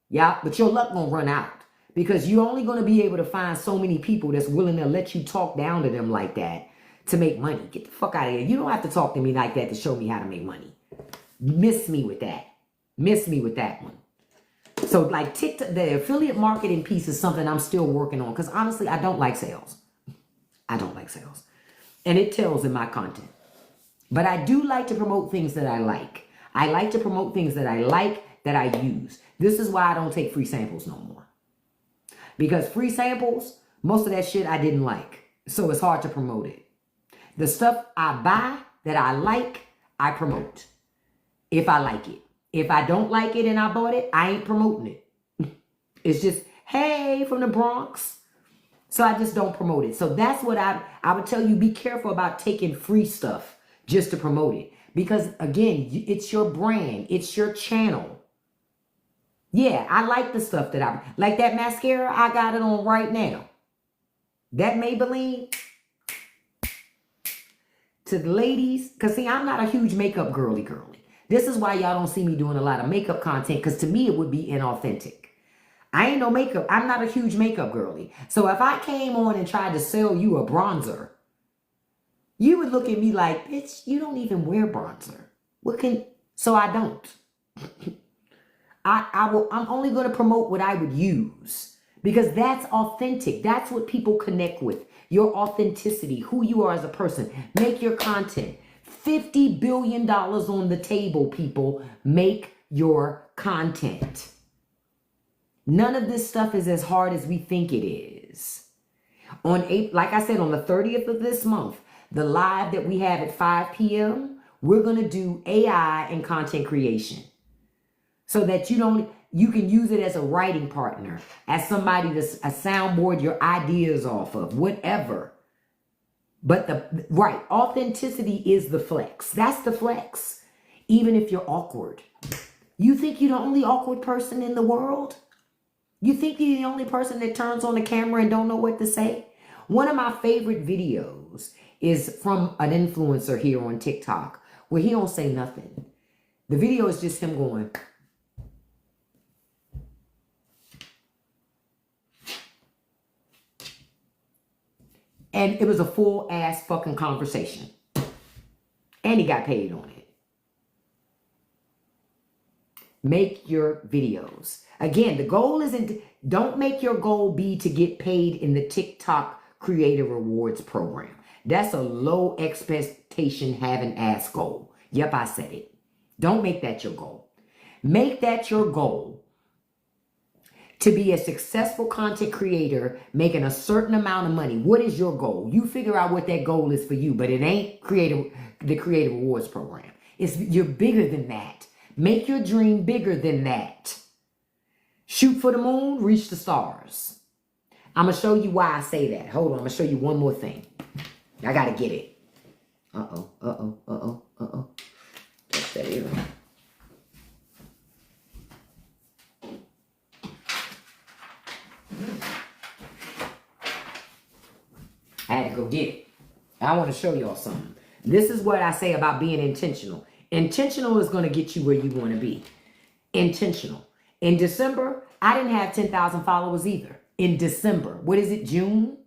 Speaker 1: Yeah, but your luck gonna run out, because you're only gonna be able to find so many people that's willing to let you talk down to them like that to make money. Get the fuck out of here. You don't have to talk to me like that to show me how to make money. Miss me with that. Miss me with that one. So like TikTok, the affiliate marketing piece is something I'm still working on, because honestly, I don't like sales. I don't like sales. And it tells in my content. But I do like to promote things that I like. I like to promote things that I like, that I use. This is why I don't take free samples no more. Because free samples, most of that shit I didn't like. So it's hard to promote it. The stuff I buy that I like, I promote. If I like it. If I don't like it and I bought it, I ain't promoting it. It's just, hey, from the Bronx. So I just don't promote it. So that's what I would tell you, be careful about taking free stuff just to promote it. Because again, it's your brand. It's your channel. Yeah, I like the stuff that I like. That mascara, I got it on right now. That Maybelline. To the ladies, because see, I'm not a huge makeup girly. This is why y'all don't see me doing a lot of makeup content, because to me it would be inauthentic. I ain't no makeup. I'm not a huge makeup girly. So if I came on and tried to sell you a bronzer, you would look at me like, bitch, you don't even wear bronzer. So I don't. I'm only going to promote what I would use, because that's authentic. That's what people connect with. Your authenticity, who you are as a person. Make your content. $50 billion on the table, people. Make your content. None of this stuff is as hard as we think it is. Like I said, on the 30th of this month, the live that we have at 5 p.m., we're going to do AI and content creation. So that you can use it as a writing partner, as somebody to a soundboard your ideas off of, whatever. But authenticity is the flex. That's the flex. Even if you're awkward. You think you're the only awkward person in the world? You think you're the only person that turns on the camera and don't know what to say? One of my favorite videos is from an influencer here on TikTok, where he don't say nothing. The video is just him going... And it was a full ass fucking conversation. And he got paid on it. Make your videos. Again, the goal isn't, don't make your goal be to get paid in the TikTok Creator Rewards program. That's a low expectation having ass goal. Yep, I said it. Don't make that your goal. Make that your goal to be a successful content creator making a certain amount of money. What is your goal? You figure out what that goal is for you, but it ain't the Creative Rewards program. You're bigger than that. Make your dream bigger than that. Shoot for the moon, reach the stars. I'm going to show you why I say that. Hold on, I'm going to show you one more thing. I got to get it. That's that here. I had to go get it. I want to show y'all something. This is what I say about being intentional. Intentional is going to get you where you want to be. Intentional. In December, I didn't have 10,000 followers either. In December. What is it, June?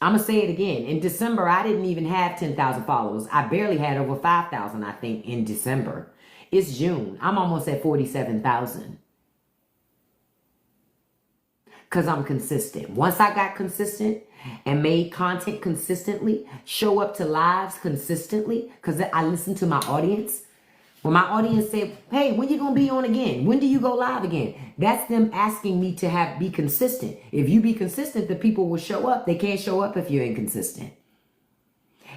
Speaker 1: I'm going to say it again. In December, I didn't even have 10,000 followers. I barely had over 5,000, I think, in December. It's June. I'm almost at 47,000. Because I'm consistent. Once I got consistent and made content consistently, show up to lives consistently, because I listen to my audience. When my audience said, hey, when you going to be on again? When do you go live again? That's them asking me to be consistent. If you be consistent, the people will show up. They can't show up if you're inconsistent.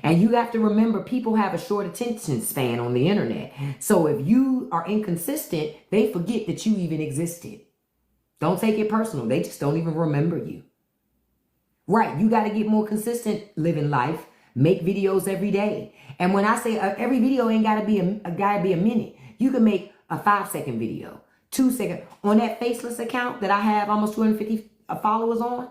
Speaker 1: And you have to remember, people have a short attention span on the internet. So if you are inconsistent, they forget that you even existed. Don't take it personal. They just don't even remember you. Right. You got to get more consistent living life. Make videos every day. And when I say every video ain't got to be a minute. You can make a 5-second video, 2-second. On that faceless account that I have almost 250 followers on,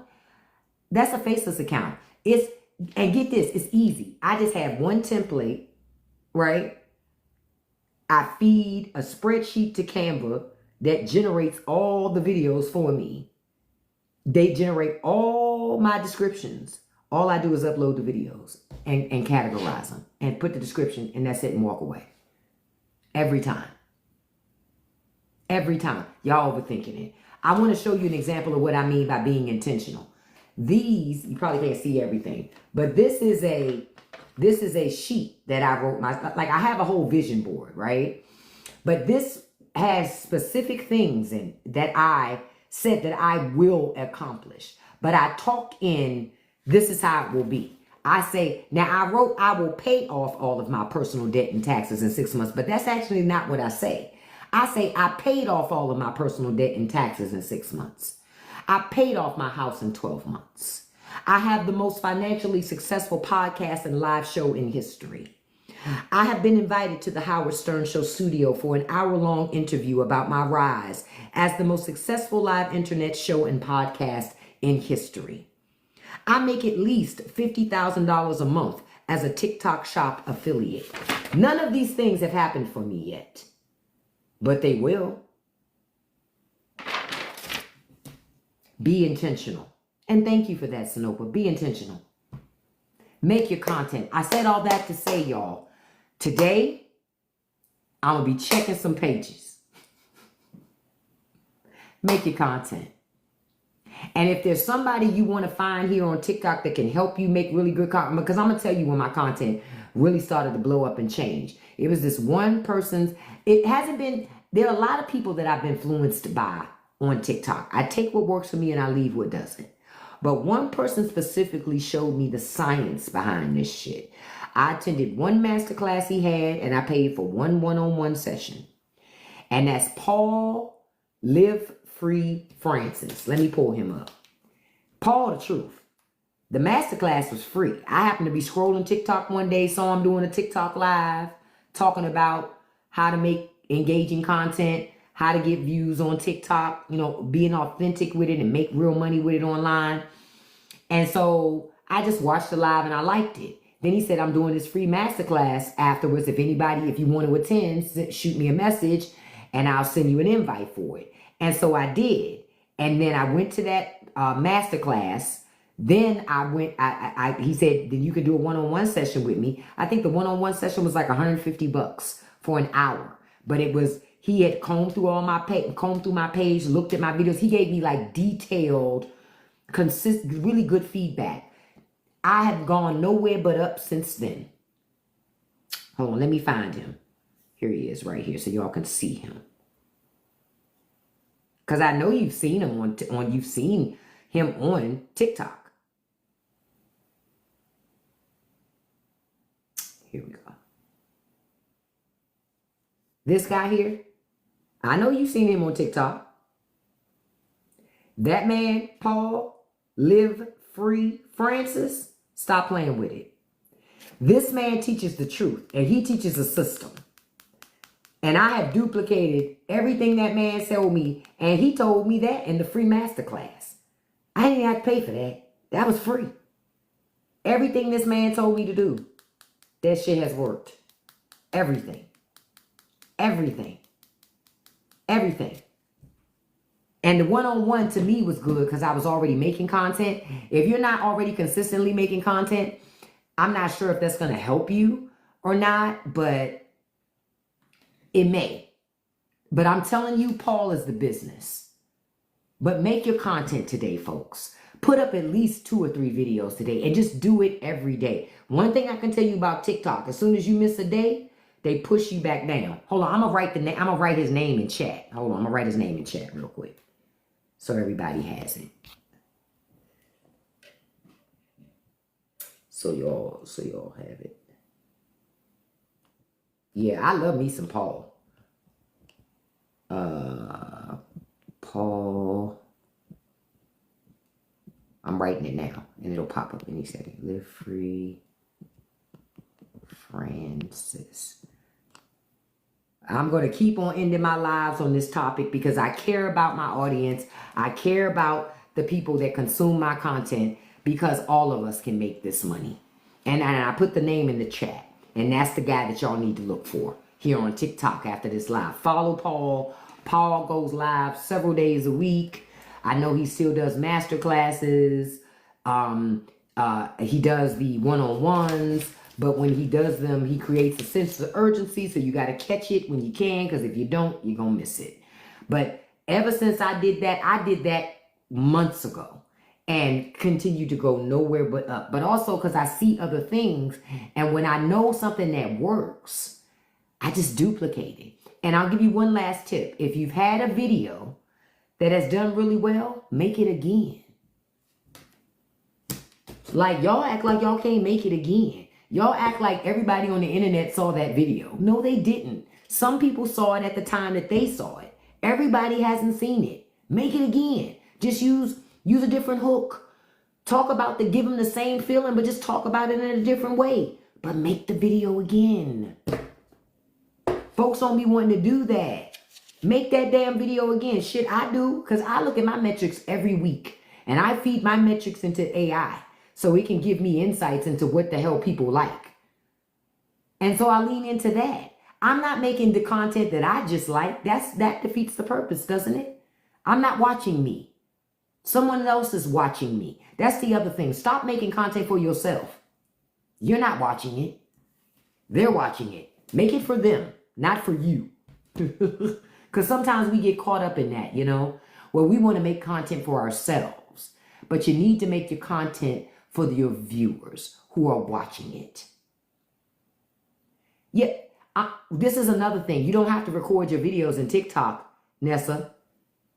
Speaker 1: that's a faceless account. And get this, it's easy. I just have one template, right? I feed a spreadsheet to Canva that generates all the videos for me. They generate all my descriptions. All I do is upload the videos and categorize them and put the description, and that's it, and walk away. Every time. Every time. Y'all overthinking it. I want to show you an example of what I mean by being intentional. These, you probably can't see everything, but this is a sheet that I wrote like I have a whole vision board, right? But this has specific things in that I said that I will accomplish. But I talk in, this is how it will be. I say, now I wrote, I will pay off all of my personal debt and taxes in 6 months, but that's actually not what I say. I say I paid off all of my personal debt and taxes in 6 months. I paid off my house in 12 months. I have the most financially successful podcast and live show in history. I have been invited to the Howard Stern Show studio for an hour-long interview about my rise as the most successful live internet show and podcast in history. I make at least $50,000 a month as a TikTok shop affiliate. None of these things have happened for me yet, but they will. Be intentional. And thank you for that, Sinopa. Be intentional. Make your content. I said all that to say, y'all, today, I'm going to be checking some pages. Make your content. And if there's somebody you want to find here on TikTok that can help you make really good content, because I'm going to tell you when my content really started to blow up and change. It was this one person's, it hasn't been, there are a lot of people that I've been influenced by on TikTok. I take what works for me and I leave what doesn't. But one person specifically showed me the science behind this shit. I attended one masterclass he had and I paid for one one-on-one session. And that's Paul Live Free Francis. Let me pull him up. Paul the Truth. The masterclass was free. I happened to be scrolling TikTok one day, saw him doing a TikTok live, talking about how to make engaging content, how to get views on TikTok, you know, being authentic with it and make real money with it online. And so I just watched the live and I liked it. Then he said, I'm doing this free masterclass afterwards. If you want to attend, shoot me a message and I'll send you an invite for it. And so I did. And then I went to that masterclass Then I went, he said, then you could do a one-on-one session with me. I think the one-on-one session was like $150 for an hour. But it was, he had combed through my page, looked at my videos. He gave me like detailed, consistent, really good feedback. I have gone nowhere but up since then. Hold on, let me find him. Here he is right here so y'all can see him. Because I know you've seen him on TikTok. Here we go. This guy here, I know you've seen him on TikTok. That man, Paul, Live Free Francis, stop playing with it. This man teaches the truth, and he teaches a system. And I have duplicated everything that man told me, and he told me that in the free masterclass. I didn't have to pay for that. That was free. Everything this man told me to do, that shit has worked. Everything. Everything. Everything. And the one-on-one to me was good because I was already making content. If you're not already consistently making content, I'm not sure if that's going to help you or not, but it may. But I'm telling you, Paul is the business. But make your content today, folks. Put up at least 2 or 3 videos today and just do it every day. One thing I can tell you about TikTok, as soon as you miss a day, they push you back down. Hold on, I'm gonna write his name in chat. Hold on, I'm gonna write his name in chat real quick, so everybody has it. So y'all have it. Yeah, I love me some Paul. Paul. I'm writing it now, and it'll pop up any second. Live Free Francis. I'm going to keep on ending my lives on this topic because I care about my audience. I care about the people that consume my content because all of us can make this money. And I put the name in the chat. And that's the guy that y'all need to look for here on TikTok after this live. Follow Paul. Paul goes live several days a week. I know he still does master classes. He does the one-on-ones. But when he does them, he creates a sense of urgency. So you got to catch it when you can. Because if you don't, you're going to miss it. But ever since I did that months ago. And continue to go nowhere but up. But also because I see other things. And when I know something that works, I just duplicate it. And I'll give you one last tip. If you've had a video that has done really well, make it again. Like y'all act like y'all can't make it again. Y'all act like everybody on the internet saw that video. No, they didn't. Some people saw it at the time that they saw it. Everybody hasn't seen it. Make it again. Just use a different hook. Talk about give them the same feeling, but just talk about it in a different way. But make the video again. Folks don't be wanting to do that. Make that damn video again. Shit, I do, because I look at my metrics every week. And I feed my metrics into AI. So it can give me insights into what the hell people like. And so I lean into that. I'm not making the content that I just like. That defeats the purpose, doesn't it? I'm not watching me. Someone else is watching me. That's the other thing. Stop making content for yourself. You're not watching it. They're watching it. Make it for them, not for you. Because sometimes we get caught up in that, you know, where we want to make content for ourselves. But you need to make your content for your viewers who are watching it. Yeah, this is another thing. You don't have to record your videos in TikTok, Nessa.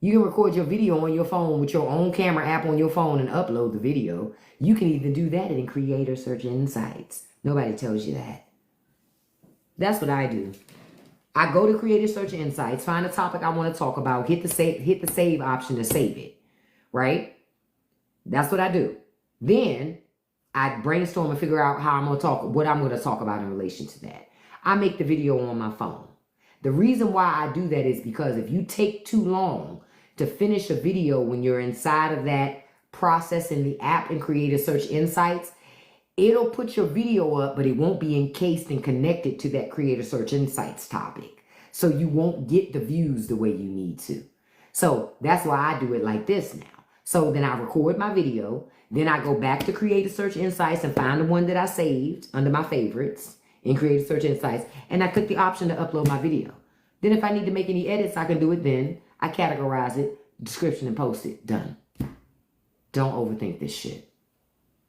Speaker 1: You can record your video on your phone with your own camera app on your phone and upload the video. You can even do that in Creator Search Insights. Nobody tells you that. That's what I do. I go to Creator Search Insights, find a topic I want to talk about, hit the save option to save it, right? That's what I do. Then I brainstorm and figure out what I'm going to talk about in relation to that. I make the video on my phone. The reason why I do that is because if you take too long to finish a video when you're inside of that process in the app and Creator Search Insights, it'll put your video up, but it won't be encased and connected to that Creator Search Insights topic. So you won't get the views the way you need to. So that's why I do it like this now. So then I record my video. Then I go back to Creative Search Insights and find the one that I saved under my favorites in Creative Search Insights. And I click the option to upload my video. Then if I need to make any edits, I can do it then. I categorize it, description, and post it. Done. Don't overthink this shit.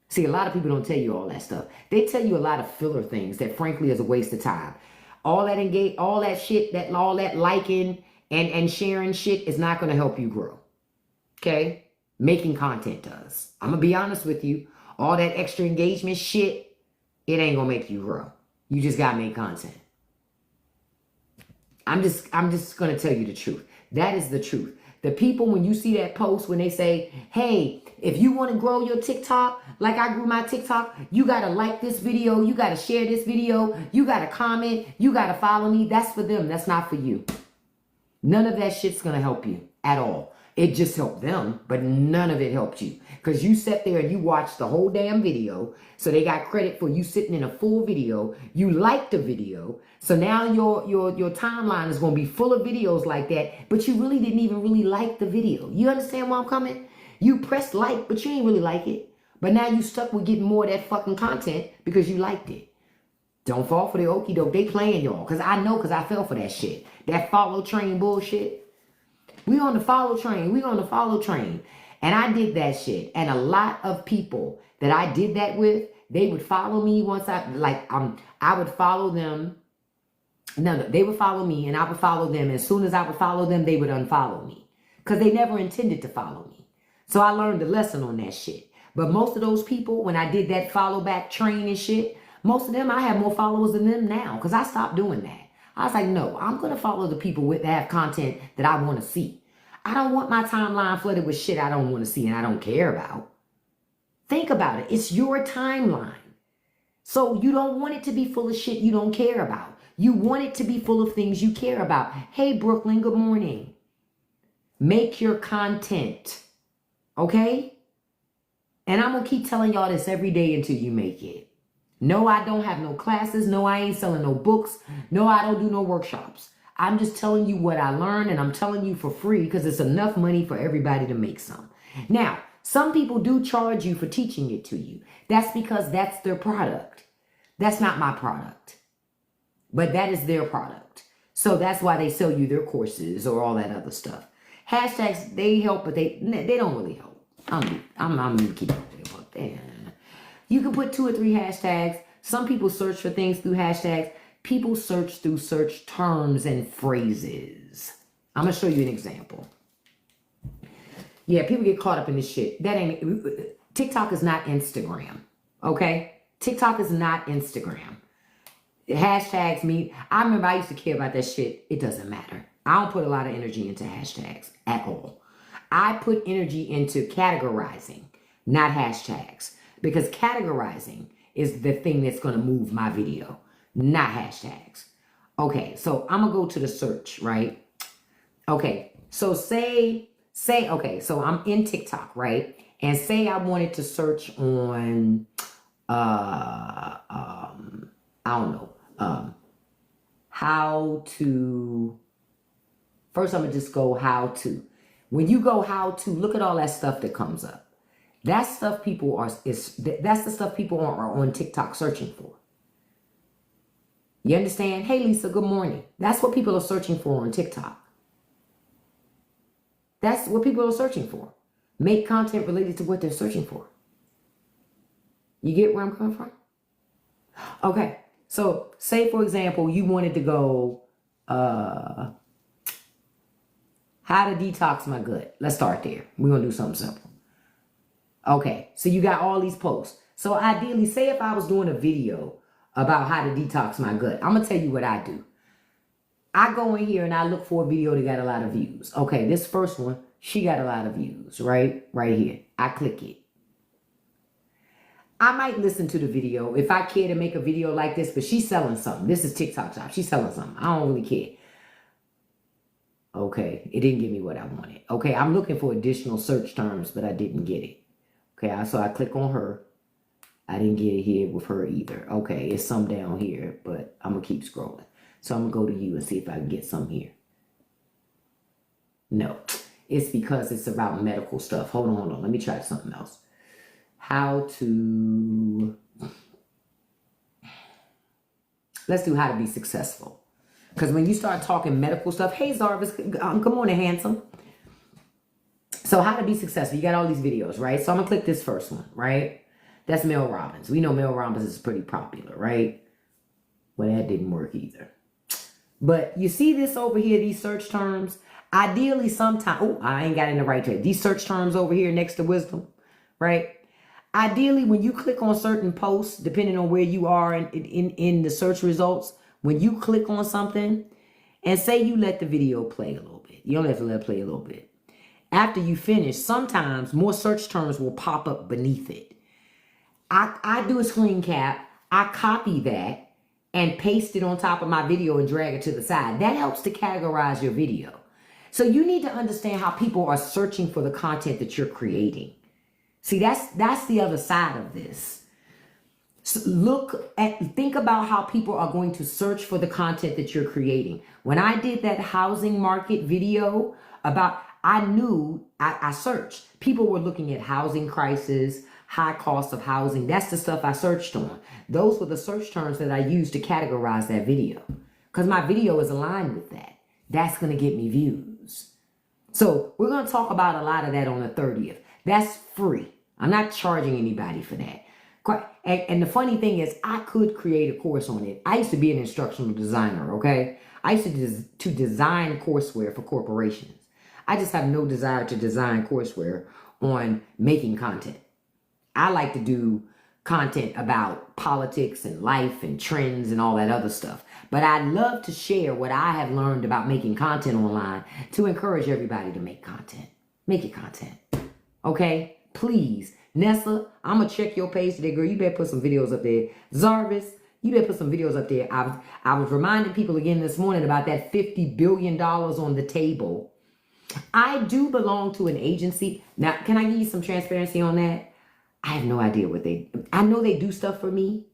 Speaker 1: See, a lot of people don't tell you all that stuff. They tell you a lot of filler things that frankly is a waste of time. All that shit, all that liking and sharing shit is not going to help you grow. Okay? Making content does. I'm going to be honest with you. All that extra engagement shit, it ain't going to make you grow. You just got to make content. I'm just going to tell you the truth. That is the truth. The people, when you see that post, when they say, hey, if you want to grow your TikTok, like I grew my TikTok, you got to like this video. You got to share this video. You got to comment. You got to follow me. That's for them. That's not for you. None of that shit's going to help you at all. It just helped them, but none of it helped you. Because you sat there and you watched the whole damn video. So they got credit for you sitting in a full video. You liked the video. So now your timeline is going to be full of videos like that. But you really didn't even really like the video. You understand where I'm coming? You pressed like, but you ain't really like it. But now you stuck with getting more of that fucking content because you liked it. Don't fall for the okie doke. They playing y'all. Because I know, because I fell for that shit. That follow train bullshit. We on the follow train. We on the follow train. And I did that shit. And a lot of people that I did that with, they would follow me once I would follow them. No, they would follow me and I would follow them. As soon as I would follow them, they would unfollow me. Because they never intended to follow me. So I learned a lesson on that shit. But most of those people, when I did that follow back train and shit, most of them, I have more followers than them now. Because I stopped doing that. I was like, no, I'm going to follow the people that have content that I want to see. I don't want my timeline flooded with shit I don't want to see and I don't care about. Think about it. It's your timeline. So you don't want it to be full of shit you don't care about. You want it to be full of things you care about. Hey, Brooklyn, good morning. Make your content. Okay? And I'm going to keep telling y'all this every day until you make it. No, I don't have no classes. No, I ain't selling no books. No, I don't do no workshops. I'm just telling you what I learned, and I'm telling you for free because it's enough money for everybody to make some. Now, some people do charge you for teaching it to you. That's because that's their product. That's not my product. But that is their product. So that's why they sell you their courses or all that other stuff. Hashtags, they help, but they don't really help. I'm keeping it up there. You can put 2 or 3 hashtags. Some people search for things through hashtags. People search through search terms and phrases. I'm going to show you an example. Yeah, people get caught up in this shit. TikTok is not Instagram. Okay? TikTok is not Instagram. Hashtags mean, I remember I used to care about that shit. It doesn't matter. I don't put a lot of energy into hashtags at all. I put energy into categorizing, not hashtags. Because categorizing is the thing that's going to move my video, not hashtags. Okay, so I'm going to go to the search, right? Okay, so okay, so I'm in TikTok, right? And say I wanted to search on, I don't know, how to, first I'm going to just go how to. When you go how to, look at all that stuff that comes up. That's stuff that's the stuff people are on TikTok searching for. You understand? Hey, Lisa, good morning. That's what people are searching for on TikTok. That's what people are searching for. Make content related to what they're searching for. You get where I'm coming from? Okay. So say, for example, you wanted to go, how to detox my gut. Let's start there. We're going to do something simple. Okay, so you got all these posts. So ideally, say if I was doing a video about how to detox my gut, I'm going to tell you what I do. I go in here and I look for a video that got a lot of views. Okay, this first one, she got a lot of views, right? Right here. I click it. I might listen to the video if I care to make a video like this, but she's selling something. This is TikTok shop. She's selling something. I don't really care. Okay, it didn't give me what I wanted. Okay, I'm looking for additional search terms, but I didn't get it. Okay, so I click on her. I didn't get it here with her either. Okay, it's some down here, but I'm going to keep scrolling. So I'm going to go to you and see if I can get some here. No, it's because it's about medical stuff. Hold on. Let me try something else. How to... Let's do how to be successful. Because when you start talking medical stuff, hey, Zarvis, good morning, handsome. So how to be successful. You got all these videos, right? So I'm going to click this first one, right? That's Mel Robbins. We know Mel Robbins is pretty popular, right? Well, that didn't work either. But you see this over here, these search terms? Ideally, sometimes... Oh, I ain't got in the right track. These search terms over here next to wisdom, right? Ideally, when you click on certain posts, depending on where you are in the search results, when you click on something, and say you let the video play a little bit. You only have to let it play a little bit. After you finish, sometimes more search terms will pop up beneath it. I do a screen cap. I copy that and paste it on top of my video and drag it to the side. That helps to categorize your video. So you need to understand how people are searching for the content that you're creating. See, that's the other side of this. So think about how people are going to search for the content that you're creating. When I did that housing market video about, I knew, I searched. People were looking at housing crisis, high cost of housing. That's the stuff I searched on. Those were the search terms that I used to categorize that video. Because my video is aligned with that. That's going to get me views. So we're going to talk about a lot of that on the 30th. That's free. I'm not charging anybody for that. And the funny thing is, I could create a course on it. I used to be an instructional designer, okay? I used to design courseware for corporations. I just have no desire to design courseware on making content. I like to do content about politics and life and trends and all that other stuff. But I love to share what I have learned about making content online to encourage everybody to make content. Make your content, okay? Please. Nessa, I'm going to check your page today, girl. You better put some videos up there. Zarvis, you better put some videos up there. I was reminding people again this morning about that $50 billion on the table. I do belong to an agency. Now, can I give you some transparency on that? I have no idea what I know they do stuff for me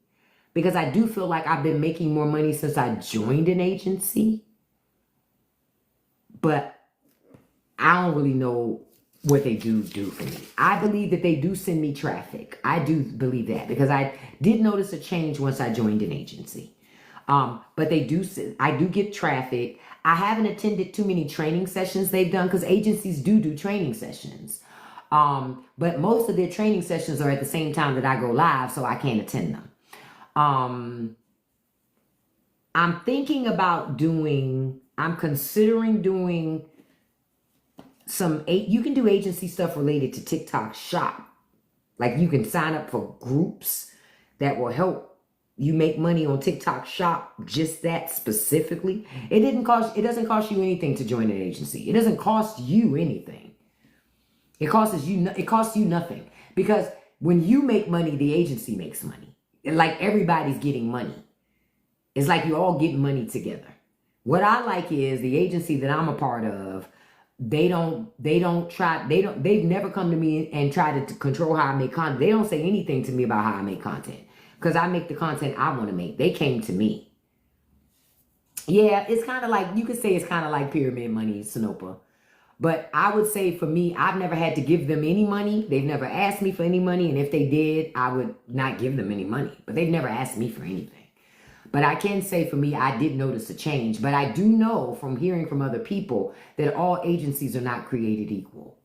Speaker 1: because I do feel like I've been making more money since I joined an agency. But I don't really know what they do for me. I believe that they do send me traffic. I do believe that because I did notice a change once I joined an agency. But I do get traffic. I haven't attended too many training sessions they've done because agencies do training sessions. But most of their training sessions are at the same time that I go live, so I can't attend them. I'm considering doing you can do agency stuff related to TikTok Shop. Like you can sign up for groups that will help you make money on TikTok Shop, just that specifically. It doesn't cost you anything to join an agency. It doesn't cost you anything. It costs you nothing. Because when you make money, the agency makes money. Like everybody's getting money. It's like you all getting money together. What I like is the agency that I'm a part of, they've never come to me and tried to control how I make content. They don't say anything to me about how I make content because I make the content I want to make. They came to me. Yeah, it's kind of like, you could say it's kind of like pyramid money, Sinopa. But I would say for me, I've never had to give them any money. They've never asked me for any money. And if they did, I would not give them any money. But they've never asked me for anything. But I can say for me, I did notice a change. But I do know from hearing from other people that all agencies are not created equal.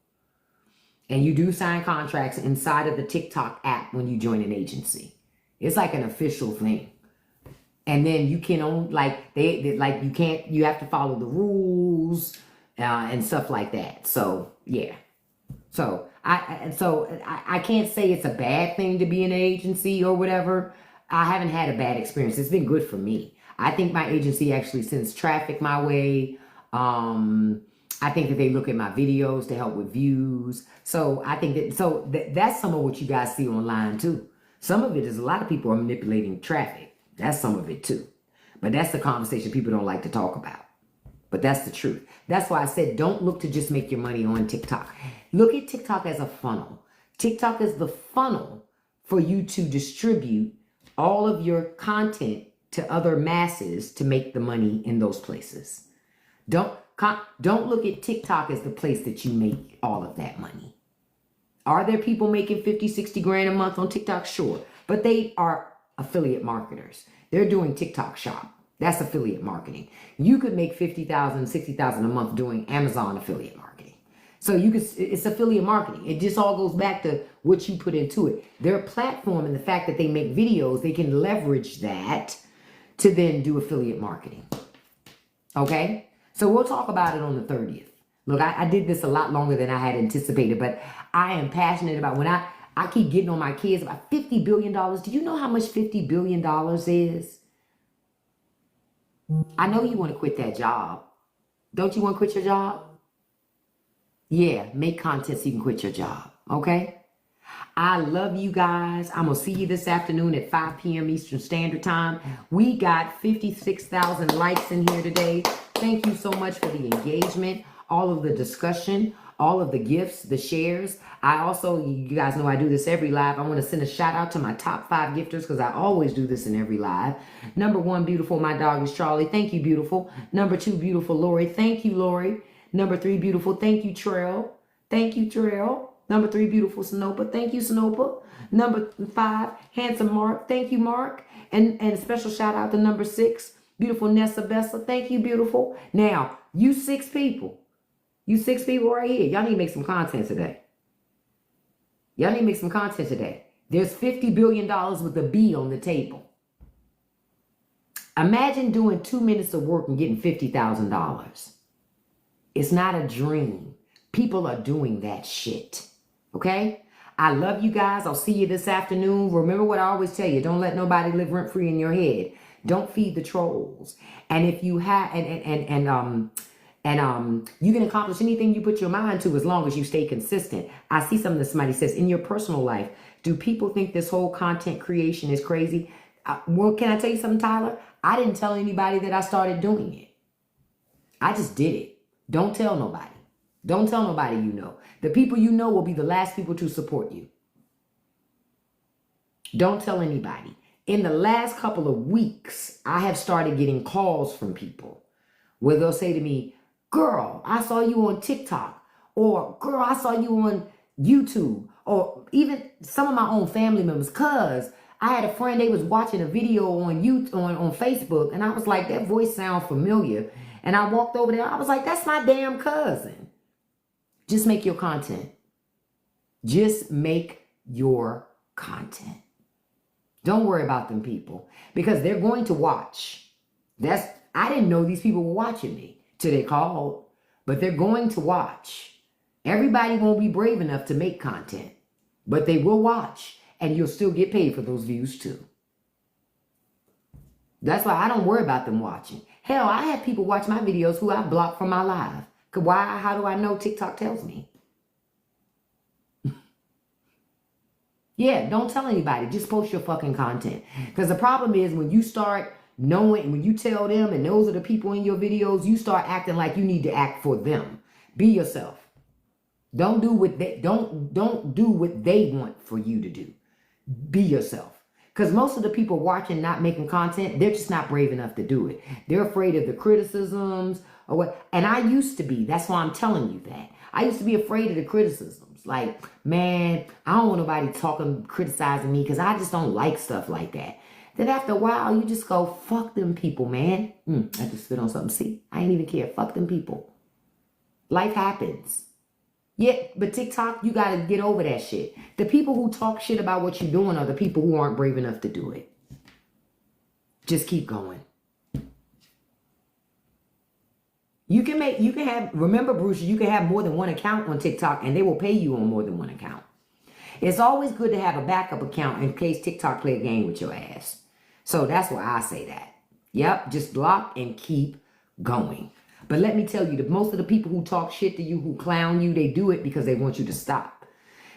Speaker 1: And you do sign contracts inside of the TikTok app when you join an agency. It's like an official thing. And then you can only, you have to follow the rules and stuff like that. So, yeah. So I can't say it's a bad thing to be in an agency or whatever. I haven't had a bad experience. It's been good for me. I think my agency actually sends traffic my way. I think that they look at my videos to help with views. So I think that's some of what you guys see online too. Some of it is a lot of people are manipulating traffic. That's some of it too. But that's the conversation people don't like to talk about. But that's the truth. That's why I said don't look to just make your money on TikTok. Look at TikTok as a funnel. TikTok is the funnel for you to distribute all of your content to other masses to make the money in those places. Don't look at TikTok as the place that you make all of that money. Are there people making 50, 60 grand a month on TikTok? Sure. But they are affiliate marketers. They're doing TikTok shop. That's affiliate marketing. You could make 50,000, 60,000 a month doing Amazon affiliate marketing. So it's affiliate marketing. It just all goes back to what you put into it. Their platform and the fact that they make videos, they can leverage that to then do affiliate marketing. Okay? So we'll talk about it on the 30th. Look, I did this a lot longer than I had anticipated, but I am passionate about when I keep getting on my kids about $50 billion. Do you know how much $50 billion is? I know you want to quit that job. Don't you want to quit your job? Yeah, make content so you can quit your job. Okay? I love you guys. I'm going to see you this afternoon at 5 p.m. Eastern Standard Time. We got 56,000 likes in here today. Thank you so much for the engagement, all of the discussion, all of the gifts, the shares. I also, you guys know I do this every live. I want to send a shout out to my top 5 gifters because I always do this in every live. Number 1, beautiful, my dog is Charlie. Thank you, beautiful. Number 2, beautiful, Lori. Thank you, Lori. Number 3, beautiful. Thank you, Trail. Thank you, Trail. Number 3, beautiful, Sinopa. Thank you, Sinopa. Number 5, handsome Mark. Thank you, Mark. And a special shout out to number 6, beautiful Nessa Bessa. Thank you, beautiful. Now, you 6 people. You 6 people right here. Y'all need to make some content today. Y'all need to make some content today. There's $50 billion with a B on the table. Imagine doing 2 minutes of work and getting $50,000. It's not a dream. People are doing that shit. Okay? I love you guys. I'll see you this afternoon. Remember what I always tell you. Don't let nobody live rent-free in your head. Don't feed the trolls. And if you have, you can accomplish anything you put your mind to as long as you stay consistent. I see something that somebody says, in your personal life, do people think this whole content creation is crazy? Well, can I tell you something, Tyler? I didn't tell anybody that I started doing it. I just did it. Don't tell nobody. Don't tell nobody you know. The people you know will be the last people to support you. Don't tell anybody. In the last couple of weeks, I have started getting calls from people where they'll say to me, girl, I saw you on TikTok, or girl, I saw you on YouTube, or even some of my own family members, cause I had a friend, they was watching a video on Facebook, and I was like, that voice sounds familiar. And I walked over there, I was like, that's my damn cousin. Just make your content. Just make your content. Don't worry about them people, because they're going to watch. I didn't know these people were watching me till they called, but they're going to watch. Everybody won't be brave enough to make content, but they will watch, and you'll still get paid for those views too. That's why I don't worry about them watching. Hell, I have people watch my videos who I blocked from my live. Why? How do I know? TikTok tells me. Yeah, don't tell anybody. Just post your fucking content. Because the problem is when you start knowing, when you tell them, and those are the people in your videos, you start acting like you need to act for them. Be yourself. Don't do what they don't do what they want for you to do. Be yourself. Because most of the people watching not making content, they're just not brave enough to do it. They're afraid of the criticisms or what. And I used to be. That's why I'm telling you that. I used to be afraid of the criticisms. Like, man, I don't want nobody criticizing me because I just don't like stuff like that. Then after a while, you just go, fuck them people, man. I just spit on something. See, I ain't even care. Fuck them people. Life happens. Yeah, but TikTok, you got to get over that shit. The people who talk shit about what you're doing are the people who aren't brave enough to do it. Just keep going. Remember, Bruce, you can have more than one account on TikTok and they will pay you on more than one account. It's always good to have a backup account in case TikTok play a game with your ass. So that's why I say that. Yep, just block and keep going. But let me tell you, most of the people who talk shit to you, who clown you, they do it because they want you to stop.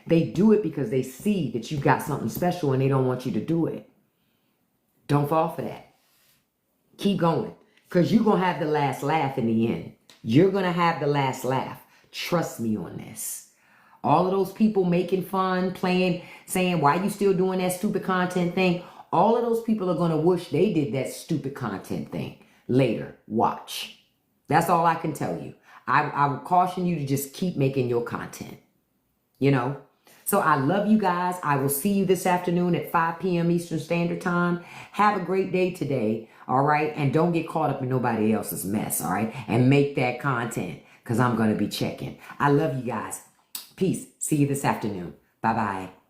Speaker 1: They do it because they see that you got something special and they don't want you to do it. Don't fall for that. Keep going. Because you're going to have the last laugh in the end. You're going to have the last laugh. Trust me on this. All of those people making fun, playing, saying, why you still doing that stupid content thing? All of those people are going to wish they did that stupid content thing later. Watch. That's all I can tell you. I would caution you to just keep making your content, you know? So I love you guys. I will see you this afternoon at 5 p.m. Eastern Standard Time. Have a great day today, all right? And don't get caught up in nobody else's mess, all right? And make that content, because I'm going to be checking. I love you guys. Peace. See you this afternoon. Bye-bye.